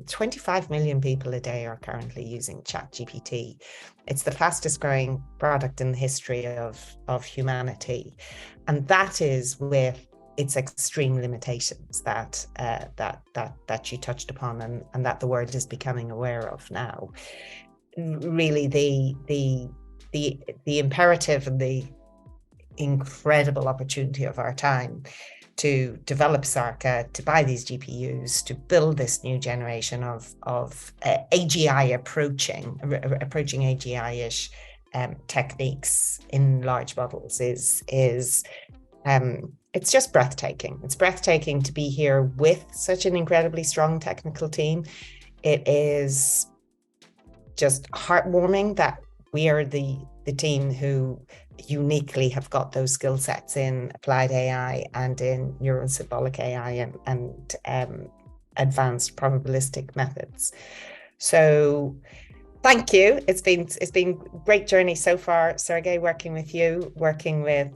25 million people a day are currently using ChatGPT. It's the fastest growing product in the history of humanity. And that is with its extreme limitations that you touched upon and that the world is becoming aware of now. really the imperative and the incredible opportunity of our time to develop Zarka, to buy these GPUs, to build this new generation of AGI approaching AGI-ish techniques in large models is it's just breathtaking. It's breathtaking to be here with such an incredibly strong technical team. It is just heartwarming that we are the team who uniquely have got those skill sets in applied AI and in neural symbolic AI and advanced probabilistic methods. So thank you. It's been a great journey so far, Sergey, working with you, working with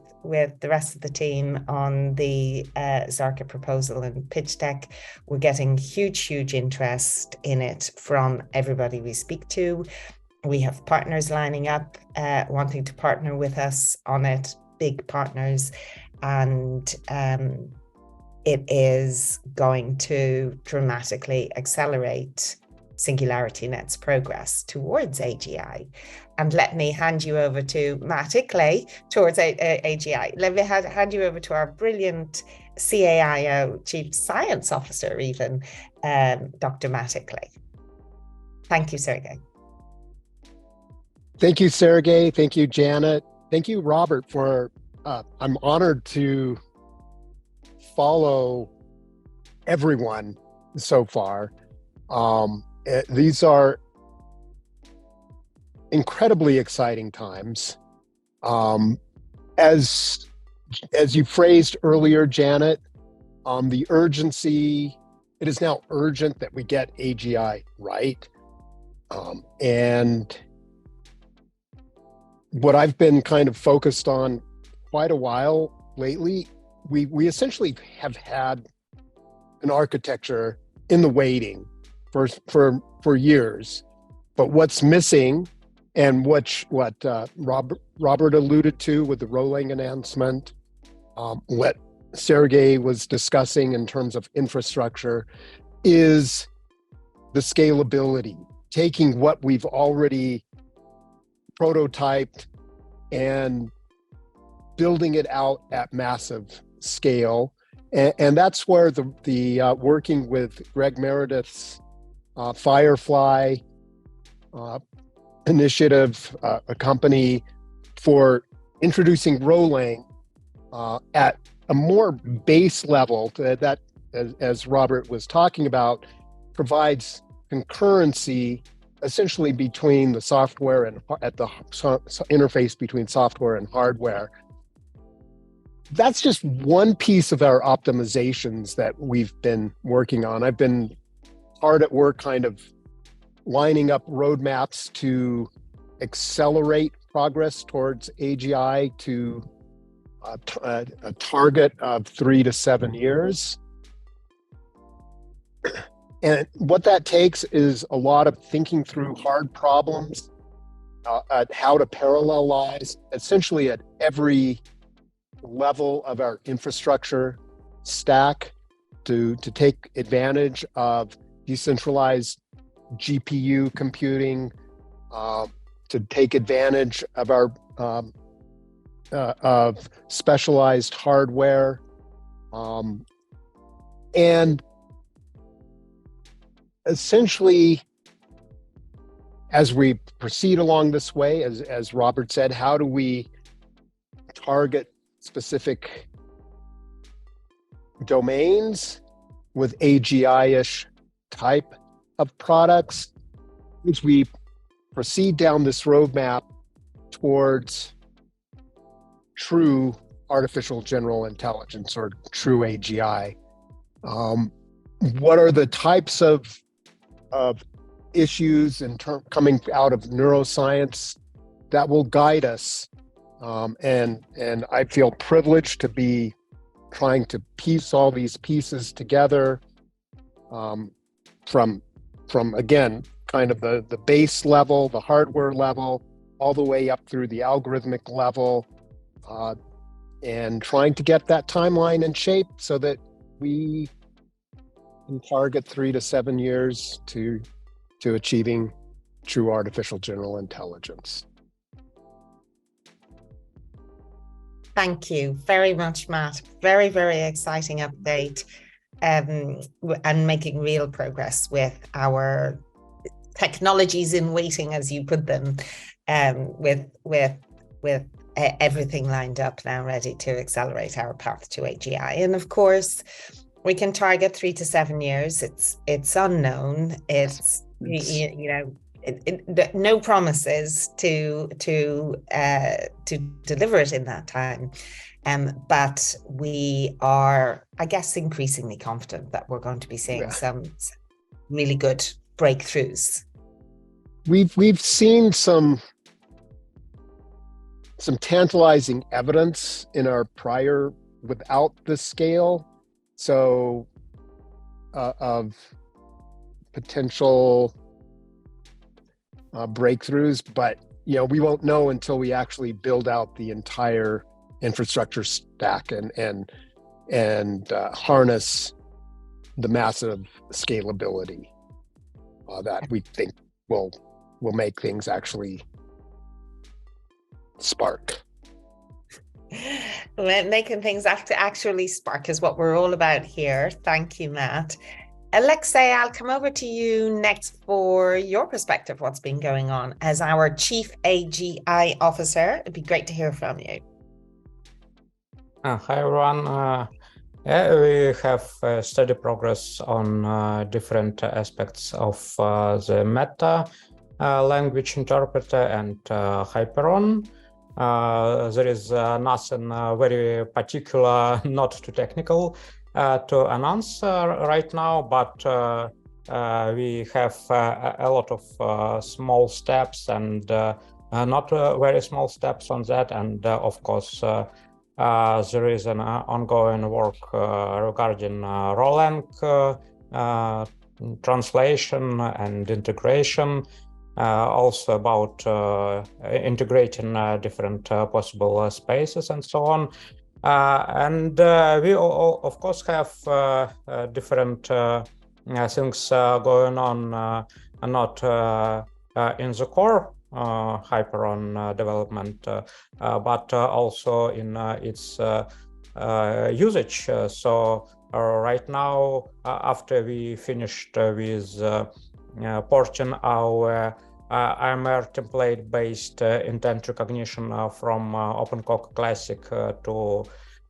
the rest of the team on the Zarka proposal and pitch deck. We're getting huge interest in it from everybody we speak to. We have partners lining up, wanting to partner with us on it, big partners, and it is going to dramatically accelerate SingularityNET's progress towards AGI. And let me hand you over to Matt Ickley towards AGI. Let me hand you over to our brilliant CAIO, Chief Science Officer even, Dr. Matt Ickley. Thank you, Sergey. Thank you, Sergey. Thank you, Janet. Thank you, Robert, for, I'm honored to follow everyone so far. These are incredibly exciting times. As you phrased earlier, Janet, the urgency, it is now urgent that we get AGI right. And what I've been kind of focused on quite a while lately, we essentially have had an architecture in the waiting for years, but what's missing, and what Robert alluded to with the rolling announcement, what Sergey was discussing in terms of infrastructure, is the scalability, taking what we've already prototyped and building it out at massive scale. And that's where the working with Greg Meredith's Firefly initiative, a company for introducing rolling at a more base level that as Robert was talking about, provides concurrency essentially between the software and at the interface between software and hardware. That's just one piece of our optimizations that we've been working on. I've been hard at work kind of lining up roadmaps to accelerate progress towards AGI to a target of 3 to 7 years. And what that takes is a lot of thinking through hard problems, at how to parallelize essentially at every level of our infrastructure stack to take advantage of decentralized GPU computing, to take advantage of our of specialized hardware, and essentially, as we proceed along this way, as Robert said, how do we target specific domains with AGI-ish type of products as we proceed down this roadmap towards true artificial general intelligence or true AGI? What are the types of issues coming out of neuroscience that will guide us? And I feel privileged to be trying to piece all these pieces together, from again, kind of the base level, the hardware level, all the way up through the algorithmic level, and trying to get that timeline in shape so that we can target 3 to 7 years to achieving true artificial general intelligence. Thank you very much, Matt. Very, very exciting update, and making real progress with our technologies in waiting, as you put them, with everything lined up now, ready to accelerate our path to AGI. And of course, we can target 3 to 7 years. It's unknown. It's no promises to deliver it in that time. But we are, I guess, increasingly confident that we're going to be seeing some really good breakthroughs. We've seen some tantalizing evidence in our prior without the scale, so of potential breakthroughs, but we won't know until we actually build out the entire infrastructure stack and harness the massive scalability that we think will make things actually spark. Making things actually spark is what we're all about here. Thank you, Matt. Alexei, I'll come over to you next for your perspective, what's been going on as our Chief AGI Officer. It'd be great to hear from you. Hi, everyone. We have steady progress on different aspects of the Meta language interpreter and Hyperon. There is nothing very particular, not too technical, to announce right now, but we have a lot of small steps and not very small steps on that. And of course, there is an ongoing work regarding Rolang translation and integration, also about integrating different possible spaces and so on. And we all, of course, have different things going on, not in the core Hyperon development, but also in its usage. So right now, after we finished with porting our AMR template-based intent recognition from OpenCog Classic to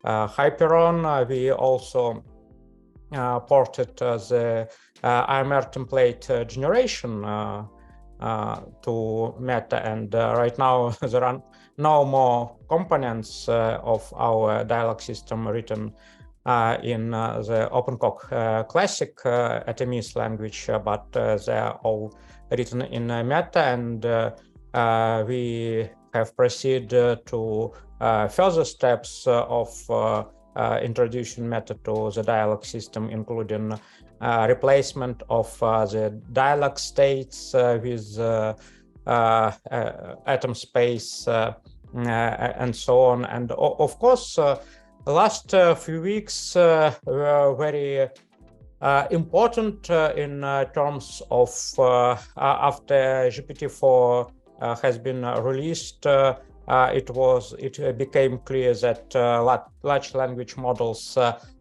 Hyperon, we also ported the AMR template generation to Meta, and right now there are no more components of our dialogue system written in the OpenCog Classic Atomis language, but they are all written in Meta, and we have proceeded to further steps of introducing Meta to the dialogue system, including replacement of the dialogue states with atom space and so on. And of course, the last few weeks were very important in terms of after GPT-4 has been released, it became clear that large language models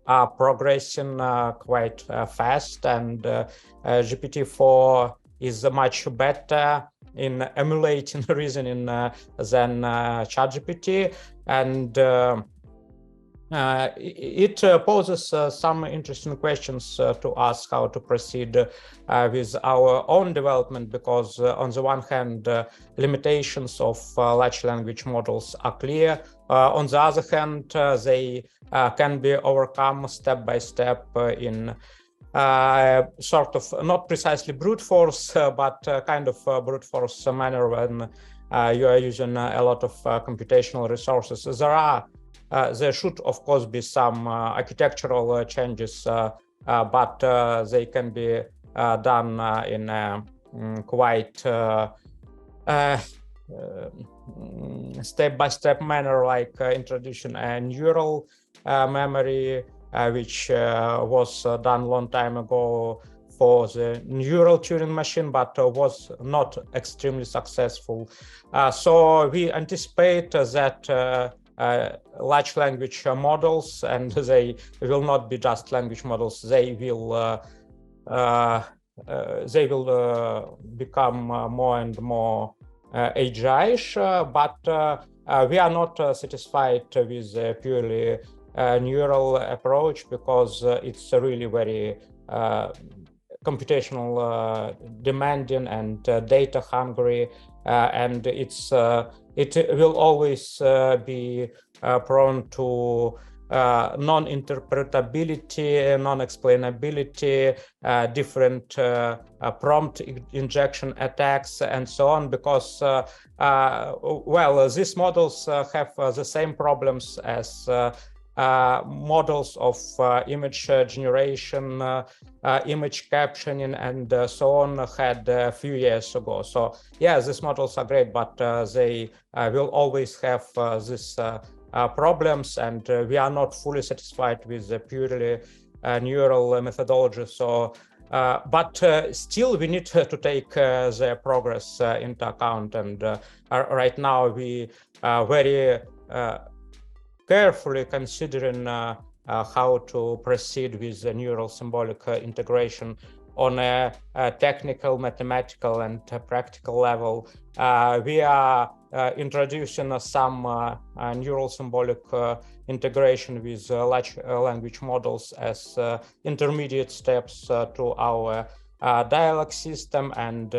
are progressing quite fast, and GPT-4 is much better in emulating reasoning than ChatGPT, and it poses some interesting questions to ask how to proceed with our own development, because on the one hand, limitations of large language models are clear. On the other hand, they can be overcome step by step in sort of not precisely brute force, but kind of brute force manner when you are using a lot of computational resources. There should, of course, be some architectural changes, but they can be done in a quite step-by-step manner, like introducing a neural memory, which was done a long time ago for the neural Turing machine, but was not extremely successful. So we anticipate that large language models, and they will not be just language models, they will become more and more AGI-ish, but we are not satisfied with a purely neural approach, because it's really very computational demanding and data hungry, and it will always be prone to non-interpretability, non-explainability, different prompt injection attacks, and so on, because well, these models have the same problems as models of image generation, image captioning, and so on had a few years ago. So yeah, these models are great, but they will always have this problems, and we are not fully satisfied with the purely neural methodology. So, but still, we need to take the progress into account. And right now, we are very carefully considering how to proceed with the neural symbolic integration on a technical, mathematical, and practical level. We are introducing some neural symbolic integration with large language models as intermediate steps to our dialogue system, and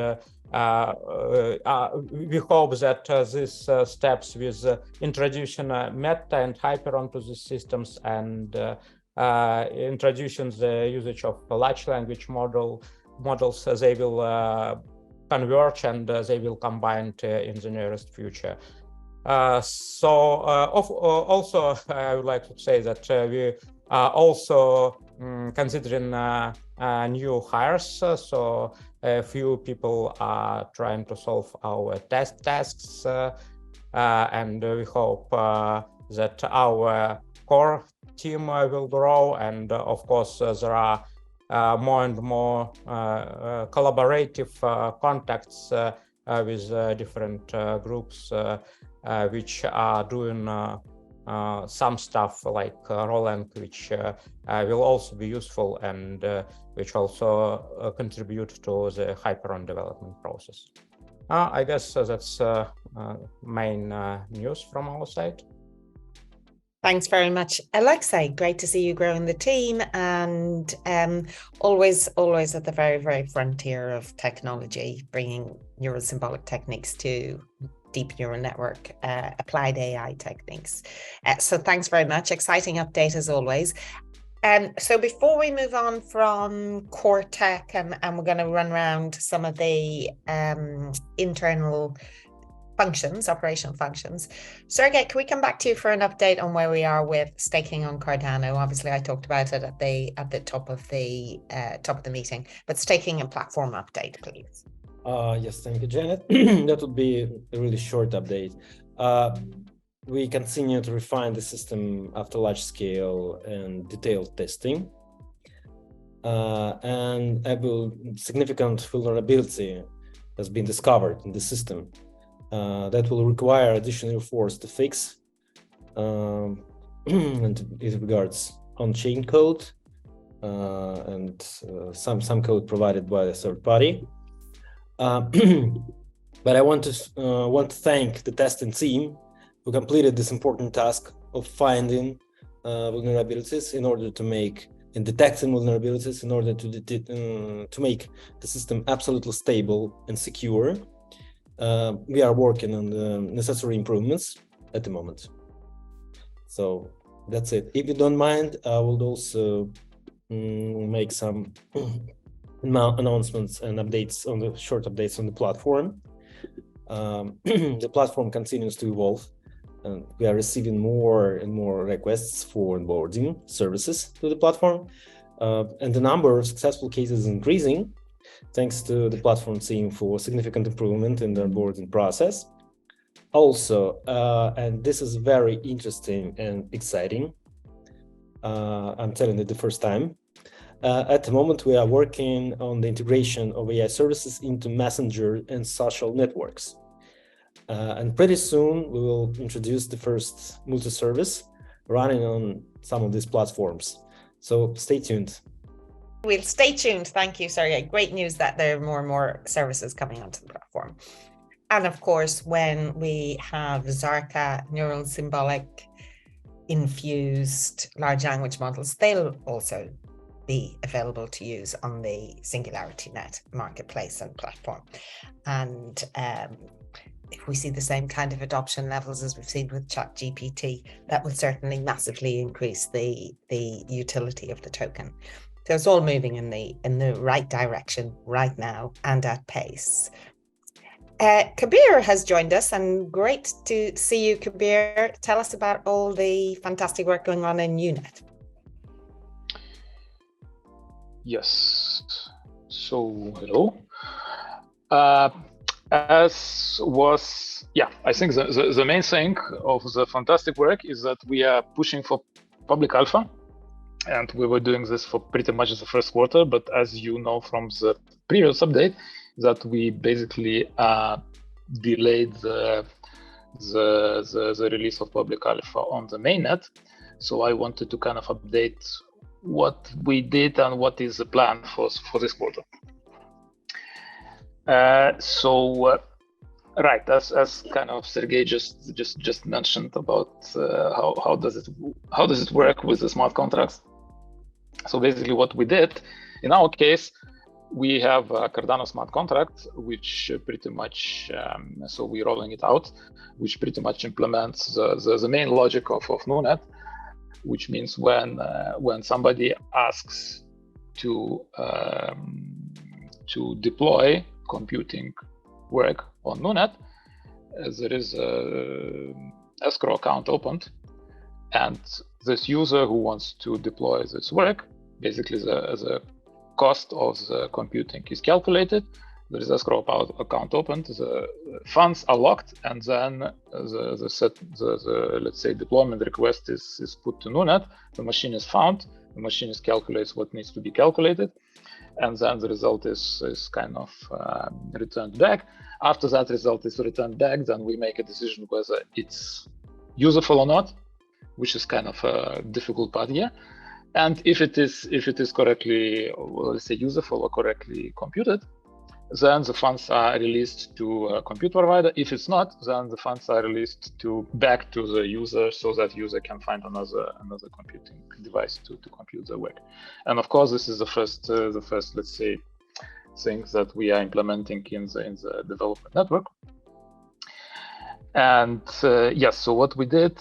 we hope that these steps with introducing meta and hyper onto the systems, and introducing the usage of large language models, they will converge, and they will combine in the nearest future. So also I would like to say that we are also considering new hires. So a few people are trying to solve our tasks, and we hope that our core team will grow, and of course there are more and more collaborative contacts with different groups which are doing some stuff like Roland, which will also be useful, and which also contribute to the Hyperon development process. I guess that's main news from our side. Thanks very much, Alexei. Great to see you growing the team, and always at the very, very frontier of technology, bringing neural symbolic techniques to deep neural network applied AI techniques. So thanks very much. Exciting update as always. So before we move on from core tech, and we're going to run around some of the internal functions, operational functions. Sergey, can we come back to you for an update on where we are with staking on Cardano? Obviously, I talked about it at the top of the meeting, but staking and platform update, please. Yes, thank you, Janet. That would be a really short update. We continue to refine the system after large-scale and detailed testing, and a significant vulnerability has been discovered in the system. That will require additional efforts to fix, and it regards on-chain code and some code provided by a third party. But I want to thank the testing team who completed this important task of finding vulnerabilities in order to make and detecting vulnerabilities in order to make the system absolutely stable and secure. We are working on the necessary improvements at the moment. So that's it. If you don't mind, I will also make some announcements and updates on the short updates on the platform. The platform continues to evolve, and we are receiving more and more requests for onboarding services to the platform, and the number of successful cases is increasing, thanks to the platform team for significant improvement in the onboarding process. Also, and this is very interesting and exciting, I'm telling it the first time, At the moment, we are working on the integration of AI services into messenger and social networks. And pretty soon, we will introduce the first multi-service running on some of these platforms. So stay tuned. We'll stay tuned. Thank you, Sergey. Great news that there are more and more services coming onto the platform. And of course, when we have Zarka neural symbolic infused large language models, they'll also be available to use on the SingularityNET marketplace and platform. And if we see the same kind of adoption levels as we've seen with ChatGPT, that will certainly massively increase the utility of the token. So it's all moving in the right direction right now and at pace. Kabir has joined us, and great to see you, Kabir. Tell us about all the fantastic work going on in UNET. Yes. So, hello. I think the main thing of the fantastic work is that we are pushing for public alpha, and we were doing this for pretty much the first quarter. But as you know from the previous update, that we basically delayed the release of public alpha on the mainnet. So I wanted to kind of update what we did and what is the plan for this quarter. Right, as kind of Sergey just mentioned about how does it work with the smart contracts. So basically, what we did in our case, we have a Cardano smart contract, which pretty much so we're rolling it out, which pretty much implements the main logic of NuNet, which means when somebody asks to deploy computing work on NuNet, there is a escrow account opened, and this user who wants to deploy this work, basically the cost of the computing is calculated. There is escrow account opened, the funds are locked, and then the let's say deployment request is put to NuNet. The machine is found, the machine calculates what needs to be calculated, and then the result is kind of returned back. After that result is returned back, then we make a decision whether it's useful or not, which is kind of a difficult part here. And if it is correctly, let's say, useful or correctly computed, then the funds are released to a compute provider. If it's not, then the funds are released back to the user, so that user can find another computing device to compute the work. And of course, this is the first let's say things that we are implementing in the development network. And yes, so what we did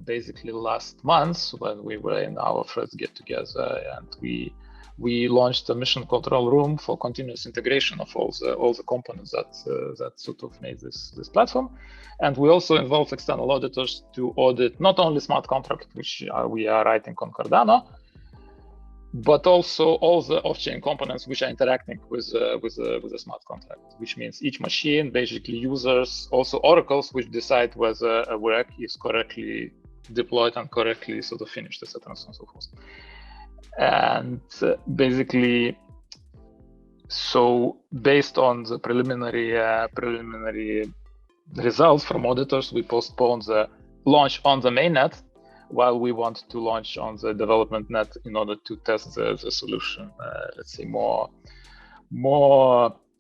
basically last month when we were in our first get together, and we launched a mission control room for continuous integration of all the components that sort of made this platform. And we also involved external auditors to audit not only smart contract, which we are writing on Cardano, but also all the off-chain components which are interacting with the smart contract, which means each machine, basically users, also oracles, which decide whether a work is correctly deployed and correctly sort of finished, etc., and so on and so forth. And basically, so based on the preliminary results from auditors, we postponed the launch on the mainnet, while we want to launch on the development net in order to test the solution, let's say more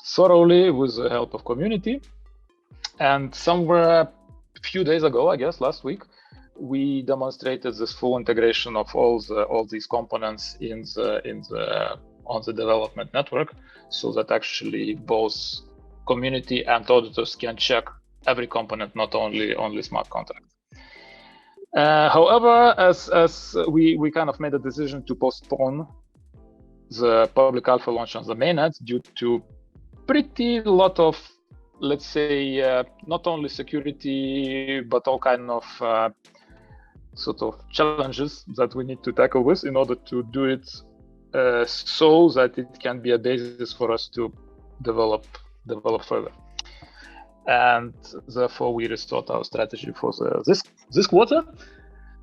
thoroughly with the help of community. And somewhere a few days ago, I guess last week, we demonstrated this full integration of all these components on the development network, so that actually both community and auditors can check every component, not only smart contract. However, as we kind of made a decision to postpone the public alpha launch on the mainnet due to pretty lot of, let's say, not only security, but all kind of sort of challenges that we need to tackle with in order to do it so that it can be a basis for us to develop further. And therefore we restored our strategy for this quarter.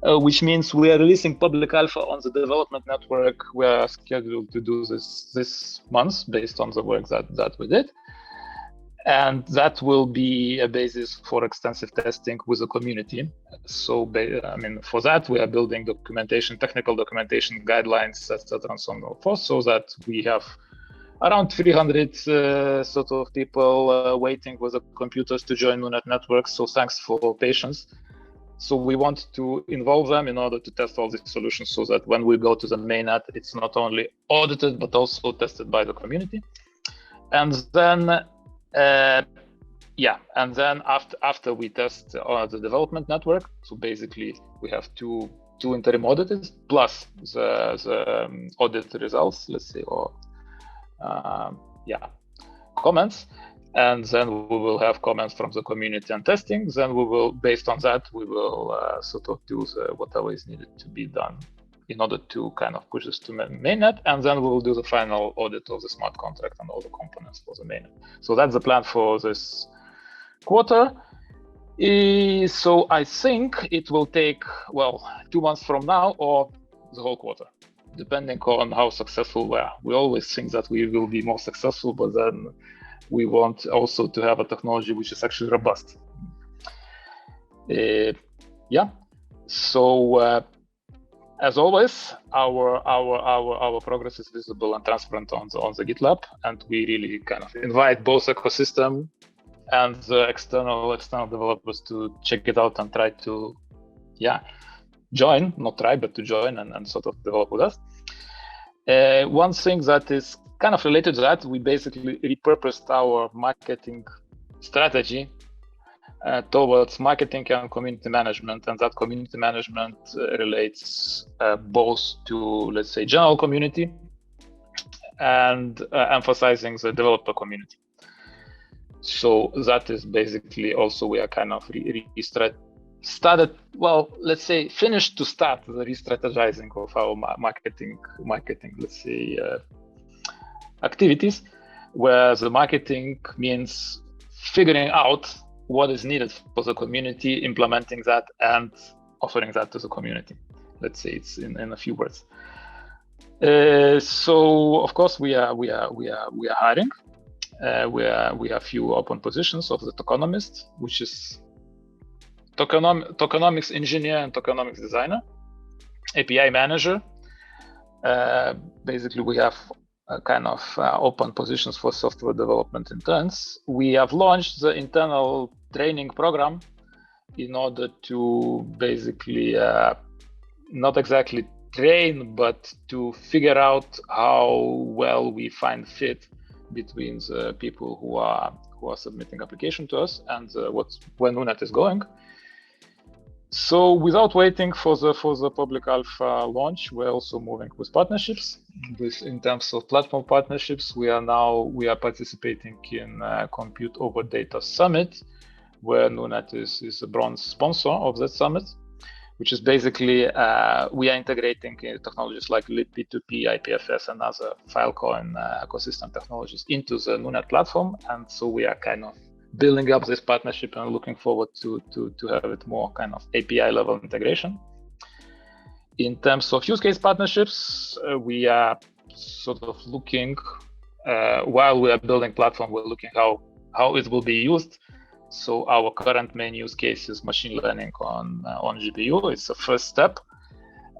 which means we are releasing public alpha on the development network. We are scheduled to do this month based on the work that we did. And that will be a basis for extensive testing with the community. So, for that, we are building documentation, technical documentation, guidelines, etc., and so on and so forth, so that we have around 300 sort of people waiting with the computers to join NUNET network. So thanks for patience. So we want to involve them in order to test all these solutions, so that when we go to the mainnet, it's not only audited, but also tested by the community. And then after we test the development network, so basically we have two interim auditors plus the audit results, let's say, or comments, and then we will have comments from the community and testing. Then we will, based on that, we will sort of do whatever is needed to be done in order to kind of push this to mainnet, and then we will do the final audit of the smart contract and all the components for the mainnet. So that's the plan for this quarter. So I think it will take, 2 months from now or the whole quarter, depending on how successful we are. We always think that we will be more successful, but then we want also to have a technology which is actually robust. So as always, our progress is visible and transparent on the GitLab, and we really kind of invite both ecosystem and the external developers to check it out and try to join, not try, but to join and sort of develop with us. One thing that is kind of related to that, we basically repurposed our marketing strategy towards marketing and community management, and that community management relates both to, let's say, general community and emphasizing the developer community. So that is basically also we are kind of finished to start the re-strategizing of our marketing, let's say, activities, where the marketing means figuring out what is needed for the community, implementing that, and offering that to the community. Let's say it's in a few words. So of course we are hiring. We have few open positions of the tokenomist, which is tokenomics engineer and tokenomics designer, API manager. Basically, we have kind of open positions for software development interns. We have launched the internal training program in order to basically not exactly train, but to figure out how well we find fit between the people who are submitting application to us and where NUNET is going. So without waiting for the public alpha launch, we're also moving with partnerships. In terms of platform partnerships, we are participating in Compute Over Data Summit, where NUNET is a bronze sponsor of that summit, which is basically we are integrating technologies like libp2p, IPFS, and other Filecoin ecosystem technologies into the NUNET platform, and so we are kind of building up this partnership and looking forward to have it more kind of API level integration. In terms of use case partnerships, we are sort of looking, while we are building platform, we're looking how it will be used. So our current main use case is machine learning on GPU. It's the first step,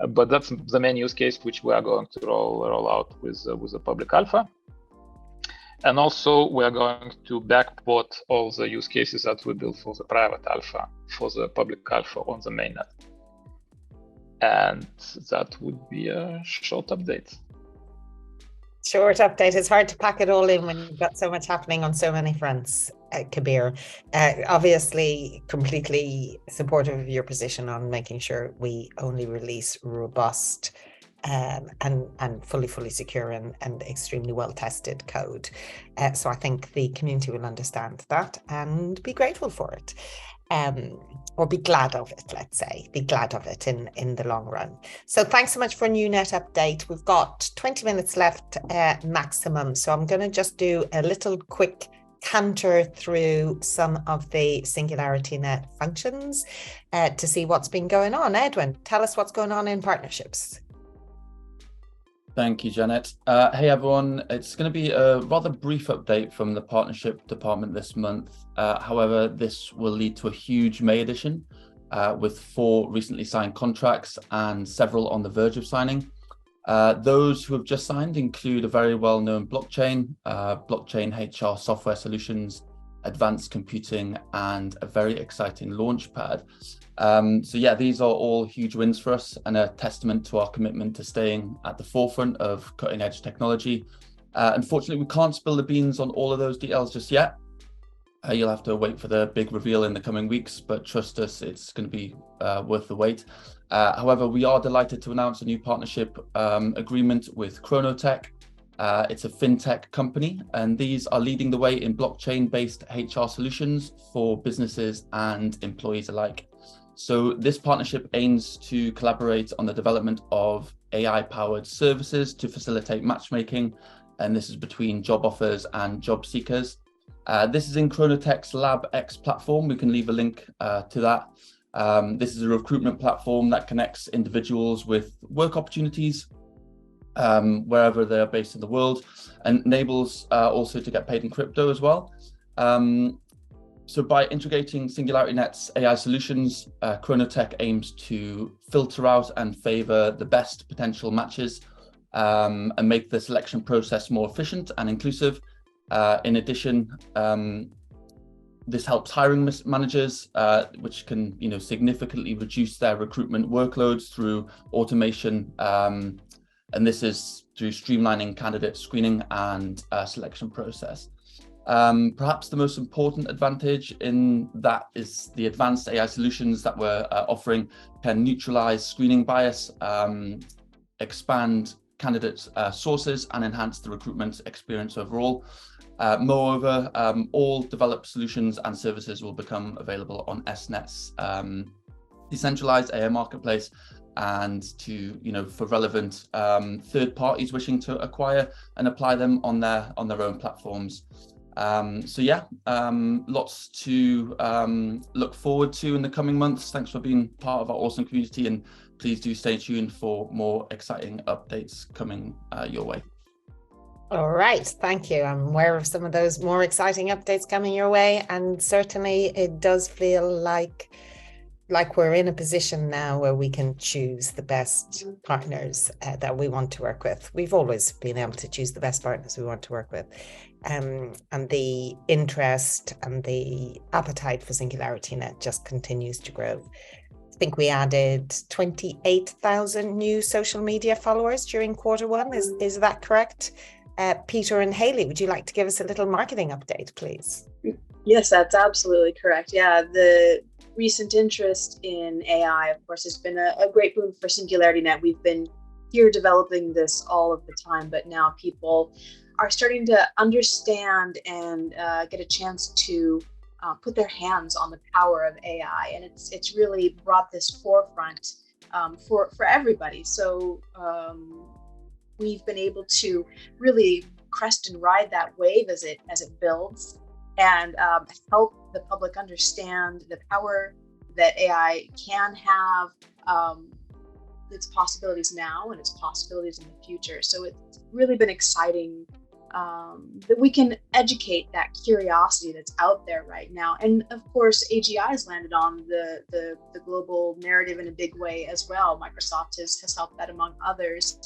but that's the main use case which we are going to roll out with the public alpha. And also we are going to backport all the use cases that we built for the private alpha, for the public alpha on the mainnet. And that would be a short update. Short update. It's hard to pack it all in when you've got so much happening on so many fronts, Kabir. Obviously, completely supportive of your position on making sure we only release robust and fully secure and extremely well tested code. So I think the community will understand that and be grateful for it. Or be glad of it, let's say, be glad of it in the long run. So thanks so much for a NUNET update. We've got 20 minutes left maximum. So I'm going to just do a little quick canter through some of the SingularityNET functions to see what's been going on. Edwin, tell us what's going on in partnerships. Thank you, Janet. Hey, everyone. It's going to be a rather brief update from the partnership department this month. However, this will lead to a huge May edition with 4 recently signed contracts and several on the verge of signing. Those who have just signed include a very well-known blockchain, blockchain HR software solutions, advanced computing, and a very exciting launchpad. So yeah, these are all huge wins for us and a testament to our commitment to staying at the forefront of cutting edge technology. Unfortunately, we can't spill the beans on all of those details just yet. You'll have to wait for the big reveal in the coming weeks, but trust us, it's going to be worth the wait. However, we are delighted to announce a new partnership agreement with Chronotech. It's a fintech company, and these are leading the way in blockchain-based HR solutions for businesses and employees alike. So this partnership aims to collaborate on the development of AI-powered services to facilitate matchmaking, and this is between job offers and job seekers. This is in Chronotech's LabX platform. We can leave a link to that. This is a recruitment platform that connects individuals with work opportunities wherever they're based in the world, and enables also to get paid in crypto as well. So by integrating SingularityNet's AI solutions, Chronotech aims to filter out and favor the best potential matches and make the selection process more efficient and inclusive. In addition, this helps hiring managers, which can significantly reduce their recruitment workloads through automation. And this is through streamlining candidate screening and selection process. Perhaps the most important advantage in that is the advanced AI solutions that we're offering can neutralize screening bias, expand candidate sources, and enhance the recruitment experience overall. Moreover, all developed solutions and services will become available on SNET's decentralized AI marketplace, and for relevant third parties wishing to acquire and apply them on their own platforms. So yeah, lots to look forward to in the coming months. Thanks for being part of our awesome community, and please do stay tuned for more exciting updates coming your way. All right, thank you. I'm aware of some of those more exciting updates coming your way, and certainly it does feel like we're in a position now where we can choose the best partners that we want to work with. We've always been able to choose the best partners we want to work with. And the interest and the appetite for SingularityNET just continues to grow. I think we added 28,000 new social media followers during Q1. Is that correct? Peter and Haley, would you like to give us a little marketing update, please? Yes, that's absolutely correct. Yeah, the recent interest in AI, of course, has been a great boon for SingularityNET. We've been here developing this all of the time, but now people are starting to understand and get a chance to put their hands on the power of AI, and it's really brought this forefront for everybody. So we've been able to really crest and ride that wave as it builds, and help the public understand the power that AI can have, its possibilities now and its possibilities in the future. So it's really been exciting that we can educate that curiosity that's out there right now. And of course, AGI has landed on the global narrative in a big way as well. Microsoft has helped that, among others,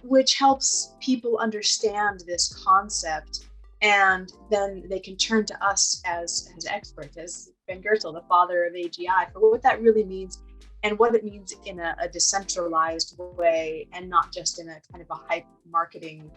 which helps people understand this concept. And then they can turn to us as experts, as Ben Gersel, the father of AGI, for what that really means and what it means in a decentralized way, and not just in a kind of a hype marketing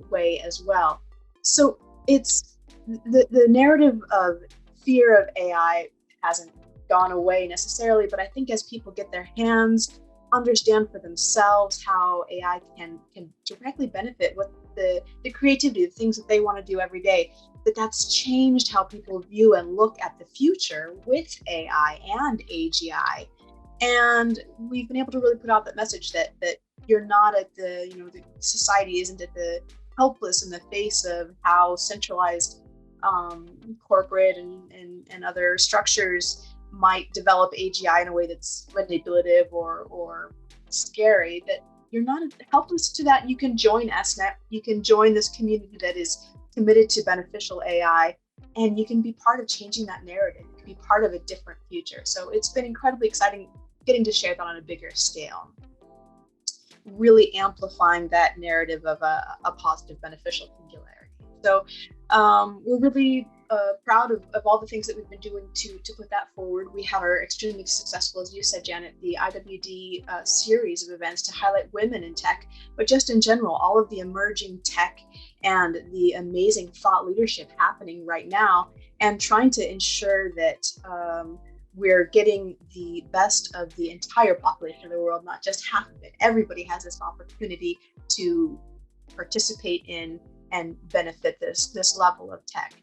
way as well. So it's the narrative of fear of AI hasn't gone away necessarily, but I think as people get their hands, understand for themselves how AI can directly benefit with the creativity, the things that they want to do every day, that's changed how people view and look at the future with AI and AGI. And we've been able to really put out that message that you're not at the society isn't at the helpless in the face of how centralized corporate and other structures might develop AGI in a way that's manipulative or scary, that you're not helpless to that. You can join SNET, you can join this community that is committed to beneficial AI, and you can be part of changing that narrative. You can be part of a different future. So it's been incredibly exciting getting to share that on a bigger scale, really amplifying that narrative of a positive, beneficial singularity. So we're really proud of all the things that we've been doing to put that forward. We had our extremely successful, as you said, Janet, the IWD series of events to highlight women in tech, but just in general, all of the emerging tech and the amazing thought leadership happening right now, and trying to ensure that we're getting the best of the entire population of the world, not just half of it. Everybody has this opportunity to participate in and benefit this level of tech.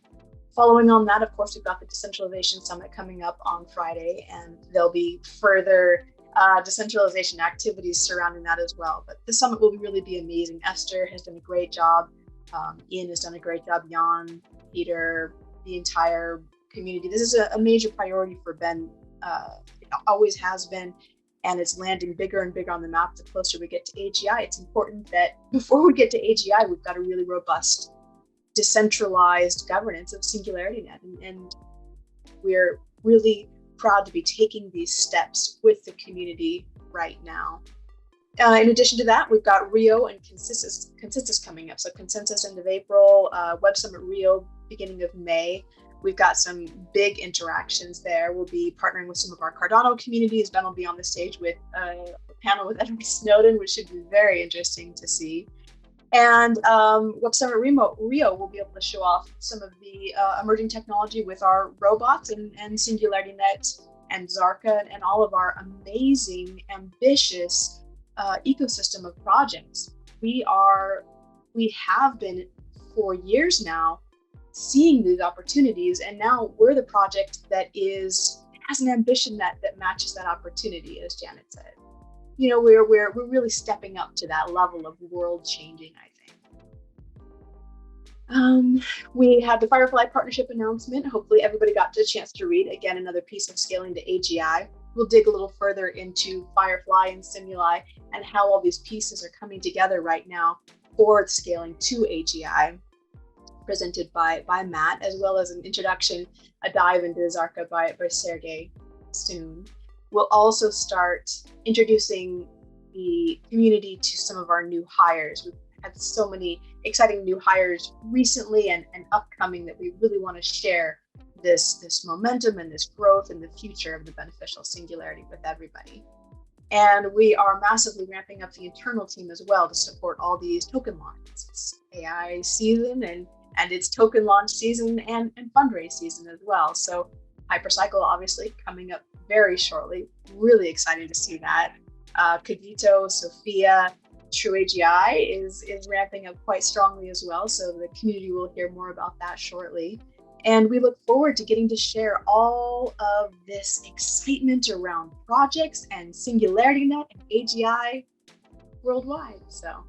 Following on that, of course, we've got the Decentralization Summit coming up on Friday, and there'll be further decentralization activities surrounding that as well. But the summit will really be amazing. Esther has done a great job. Ian has done a great job. Jan, Peter, the entire community. This is a major priority for Ben. It always has been, and it's landing bigger and bigger on the map the closer we get to AGI. It's important that before we get to AGI, we've got a really robust, decentralized governance of SingularityNet. And we're really proud to be taking these steps with the community right now. In addition to that, we've got Rio and Consensus coming up. So Consensus end of April, Web Summit Rio beginning of May. We've got some big interactions there. We'll be partnering with some of our Cardano communities. Ben will be on the stage with a panel with Edward Snowden, which should be very interesting to see. And Web Summit Rio will be able to show off some of the emerging technology with our robots and SingularityNet and Zarka and all of our amazing, ambitious ecosystem of projects. We have been for years now seeing these opportunities, and now we're the project that has an ambition that matches that opportunity, as Janet said. You know, we're really stepping up to that level of world changing, I think. We had the Firefly partnership announcement. Hopefully everybody got a chance to read. Again, another piece of scaling to AGI. We'll dig a little further into Firefly and Simuli and how all these pieces are coming together right now for scaling to AGI, presented by Matt, as well as an introduction, a dive into Zarka by Sergey soon. We'll also start introducing the community to some of our new hires. We've had so many exciting new hires recently and upcoming that we really want to share this momentum and this growth and the future of the beneficial singularity with everybody. And we are massively ramping up the internal team as well to support all these token launches. It's AI season and it's token launch season and fundraise season as well. So Hypercycle obviously coming up very shortly. Really excited to see that. Cogito, Sophia, TrueAGI is ramping up quite strongly as well. So the community will hear more about that shortly. And we look forward to getting to share all of this excitement around projects and SingularityNet and AGI worldwide. So.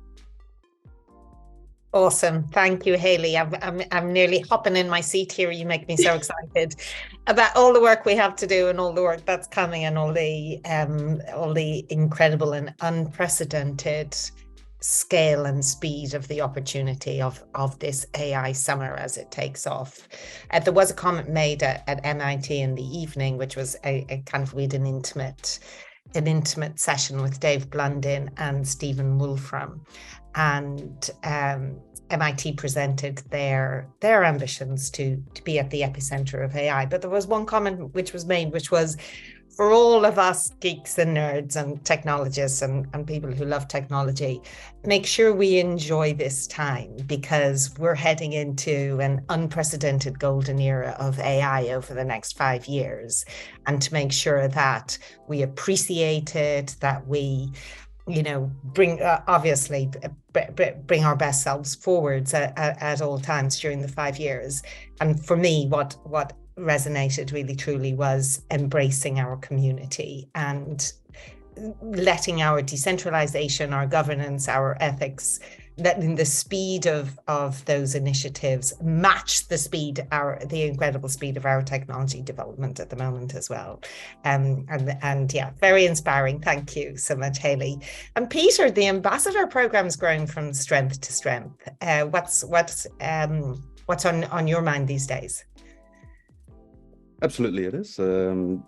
Awesome. Thank you, Haley. I'm nearly hopping in my seat here. You make me so excited about all the work we have to do and all the work that's coming and all the incredible and unprecedented scale and speed of the opportunity of this AI summer as it takes off. There was a comment made at MIT in the evening, which was a kind of, we had an intimate session with Dave Blundin and Stephen Wolfram, and MIT presented their ambitions to be at the epicenter of AI. But there was one comment which was made, which was, for all of us geeks and nerds and technologists and people who love technology, make sure we enjoy this time, because we're heading into an unprecedented golden era of AI over the next 5 years. And to make sure that we appreciate it, that we bring our best selves forwards at all times during the 5 years. And for me, what resonated really truly was embracing our community and letting our decentralization, our governance, our ethics letting the speed of those initiatives match the incredible speed of our technology development at the moment as well. And yeah, very inspiring. Thank you so much, Hayley. And Peter, the ambassador program is growing from strength to strength. What's on your mind these days? Absolutely, it is.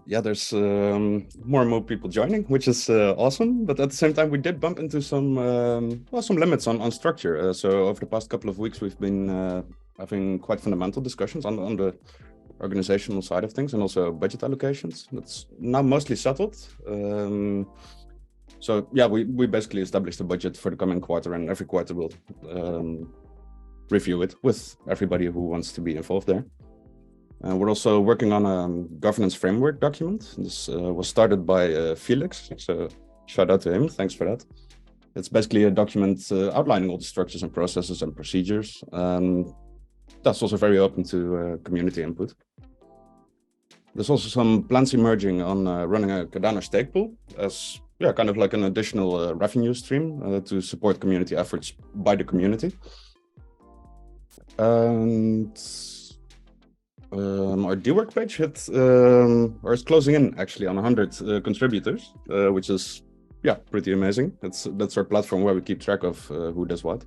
Yeah, there's more and more people joining, which is awesome. But at the same time, we did bump into some limits on structure. So over the past couple of weeks, we've been having quite fundamental discussions on the organizational side of things and also budget allocations. That's now mostly settled. So yeah, we basically established a budget for the coming quarter, and every quarter we'll review it with everybody who wants to be involved there. We're also working on a governance framework document. This was started by Felix, so shout out to him. Thanks for that. It's basically a document outlining all the structures and processes and procedures. That's also very open to community input. There's also some plans emerging on running a Cardano stake pool as kind of like an additional revenue stream to support community efforts by the community. And our DWork page hit or is closing in actually on 100 contributors, which is pretty amazing. That's our platform where we keep track of who does what.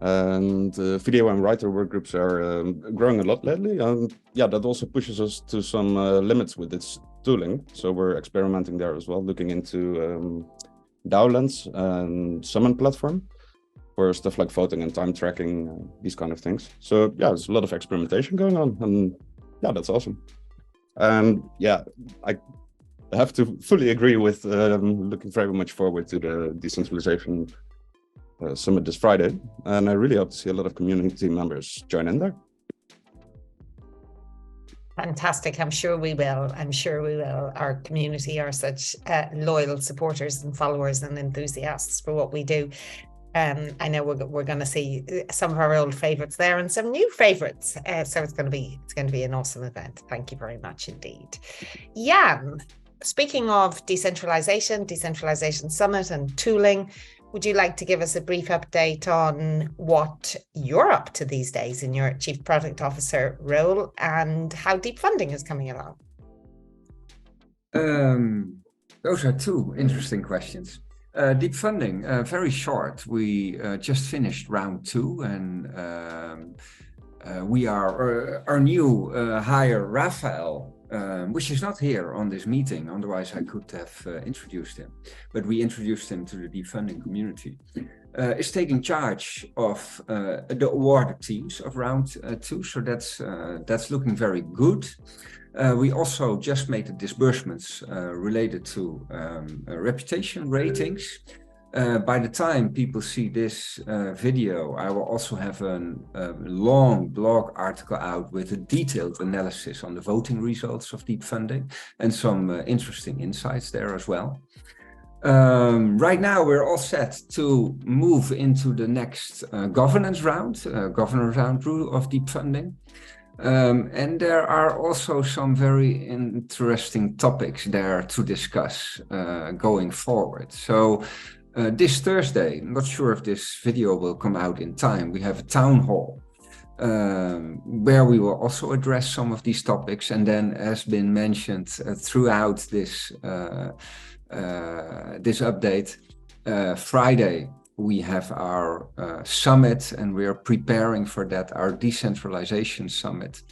And video and writer work groups are growing a lot lately, and that also pushes us to some limits with its tooling. So we're experimenting there as well, looking into DAO-Lens and Summon platform for stuff like voting and time tracking, these kind of things. So there's a lot of experimentation going on, and that's awesome. And I have to fully agree with looking very much forward to the decentralization summit this Friday, and I really hope to see a lot of community members join in there. Fantastic. I'm sure we will. Our community are such loyal supporters and followers and enthusiasts for what we do. I know we're going to see some of our old favorites there and some new favorites. So it's going to be an awesome event. Thank you very much indeed. Jan, speaking of decentralization summit and tooling, would you like to give us a brief update on what you're up to these days in your Chief Product Officer role and how deep funding is coming along? Those are two interesting questions. Deep funding, very short. We just finished round 2, and we are our new hire, Raphael, which is not here on this meeting, otherwise I could have introduced him, but we introduced him to the deep funding community, is taking charge of the awarded teams of round 2, so that's looking very good. We also just made the disbursements related to reputation ratings. By the time people see this video, I will also have a long blog article out with a detailed analysis on the voting results of deep funding and some interesting insights there as well. Right now, we're all set to move into the next governance round of deep funding. And there are also some very interesting topics there to discuss going forward. So this Thursday, I'm not sure if this video will come out in time, we have a town hall where we will also address some of these topics. And then, as been mentioned throughout this update, Friday, we have our summit, and we are preparing for that, our decentralization summit.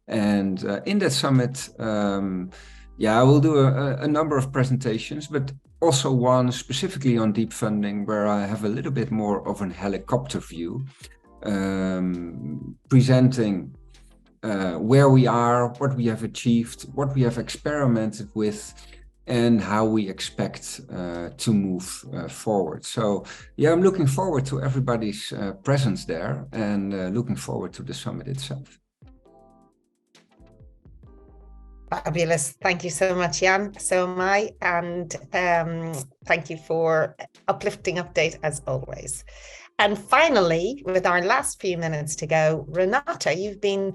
And in that summit, I will do a number of presentations, but also one specifically on deep funding, where I have a little bit more of an helicopter view, presenting where we are, what we have achieved, what we have experimented with, and how we expect to move forward. So I'm looking forward to everybody's presence there, and looking forward to the summit itself. Fabulous. Thank you so much, Jan. So am I. And thank you for uplifting update as always. And finally, with our last few minutes to go, Renata, you've been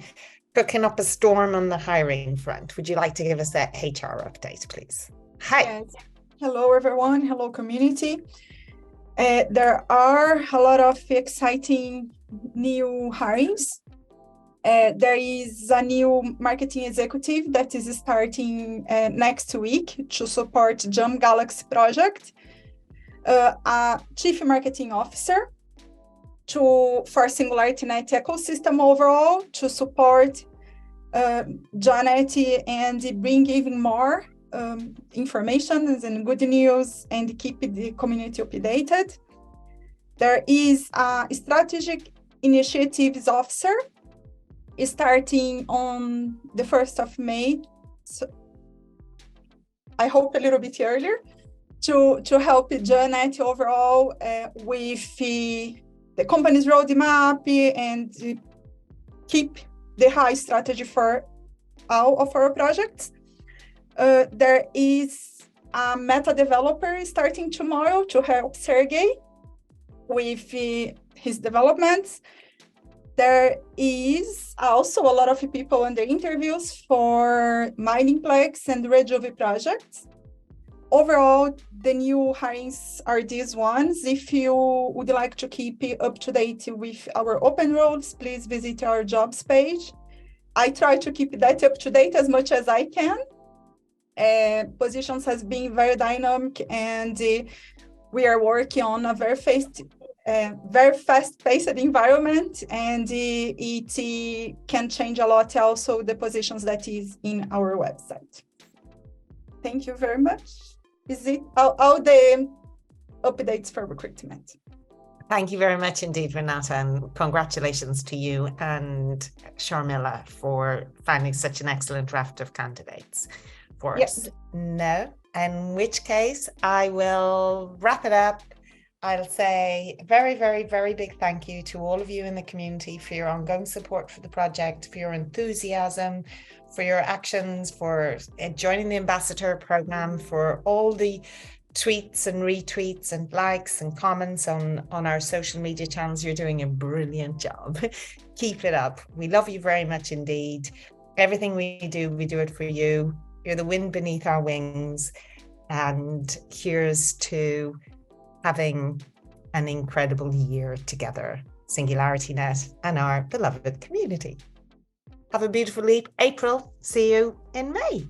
cooking up a storm on the hiring front. Would you like to give us that HR update, please? Hi. Yes. Hello, everyone. Hello, community. There are a lot of exciting new hirings. There is a new marketing executive that is starting next week to support Jam Galaxy project, a chief marketing officer for SingularityNET Ecosystem overall to support Janet and bring even more information and good news and keep the community updated. There is a strategic initiatives officer starting on the 1st of May. So I hope a little bit earlier to help Janet overall with the company's roadmap and keep the high strategy for all of our projects. There is a meta developer starting tomorrow to help Sergey with his developments. There is also a lot of people in the interviews for Miningplex and Rejuve projects. Overall, the new hirings are these ones. If you would like to keep up to date with our open roles, please visit our jobs page. I try to keep that up to date as much as I can. Positions has been very dynamic, and we are working on a very fast-paced environment, and it can change a lot also the positions that is in our website. Thank you very much. Is it all the updates for recruitment? Thank you very much indeed, Renata, and congratulations to you and Sharmila for finding such an excellent draft of candidates for us. No, in which case I will wrap it up. I'll say a very, very, very big thank you to all of you in the community for your ongoing support for the project, for your enthusiasm, for your actions, for joining the ambassador program, for all the tweets and retweets and likes and comments on our social media channels. You're doing a brilliant job. Keep it up. We love you very much indeed. Everything we do it for you. You're the wind beneath our wings. And here's to having an incredible year together, SingularityNET and our beloved community. Have a beautiful April. See you in May.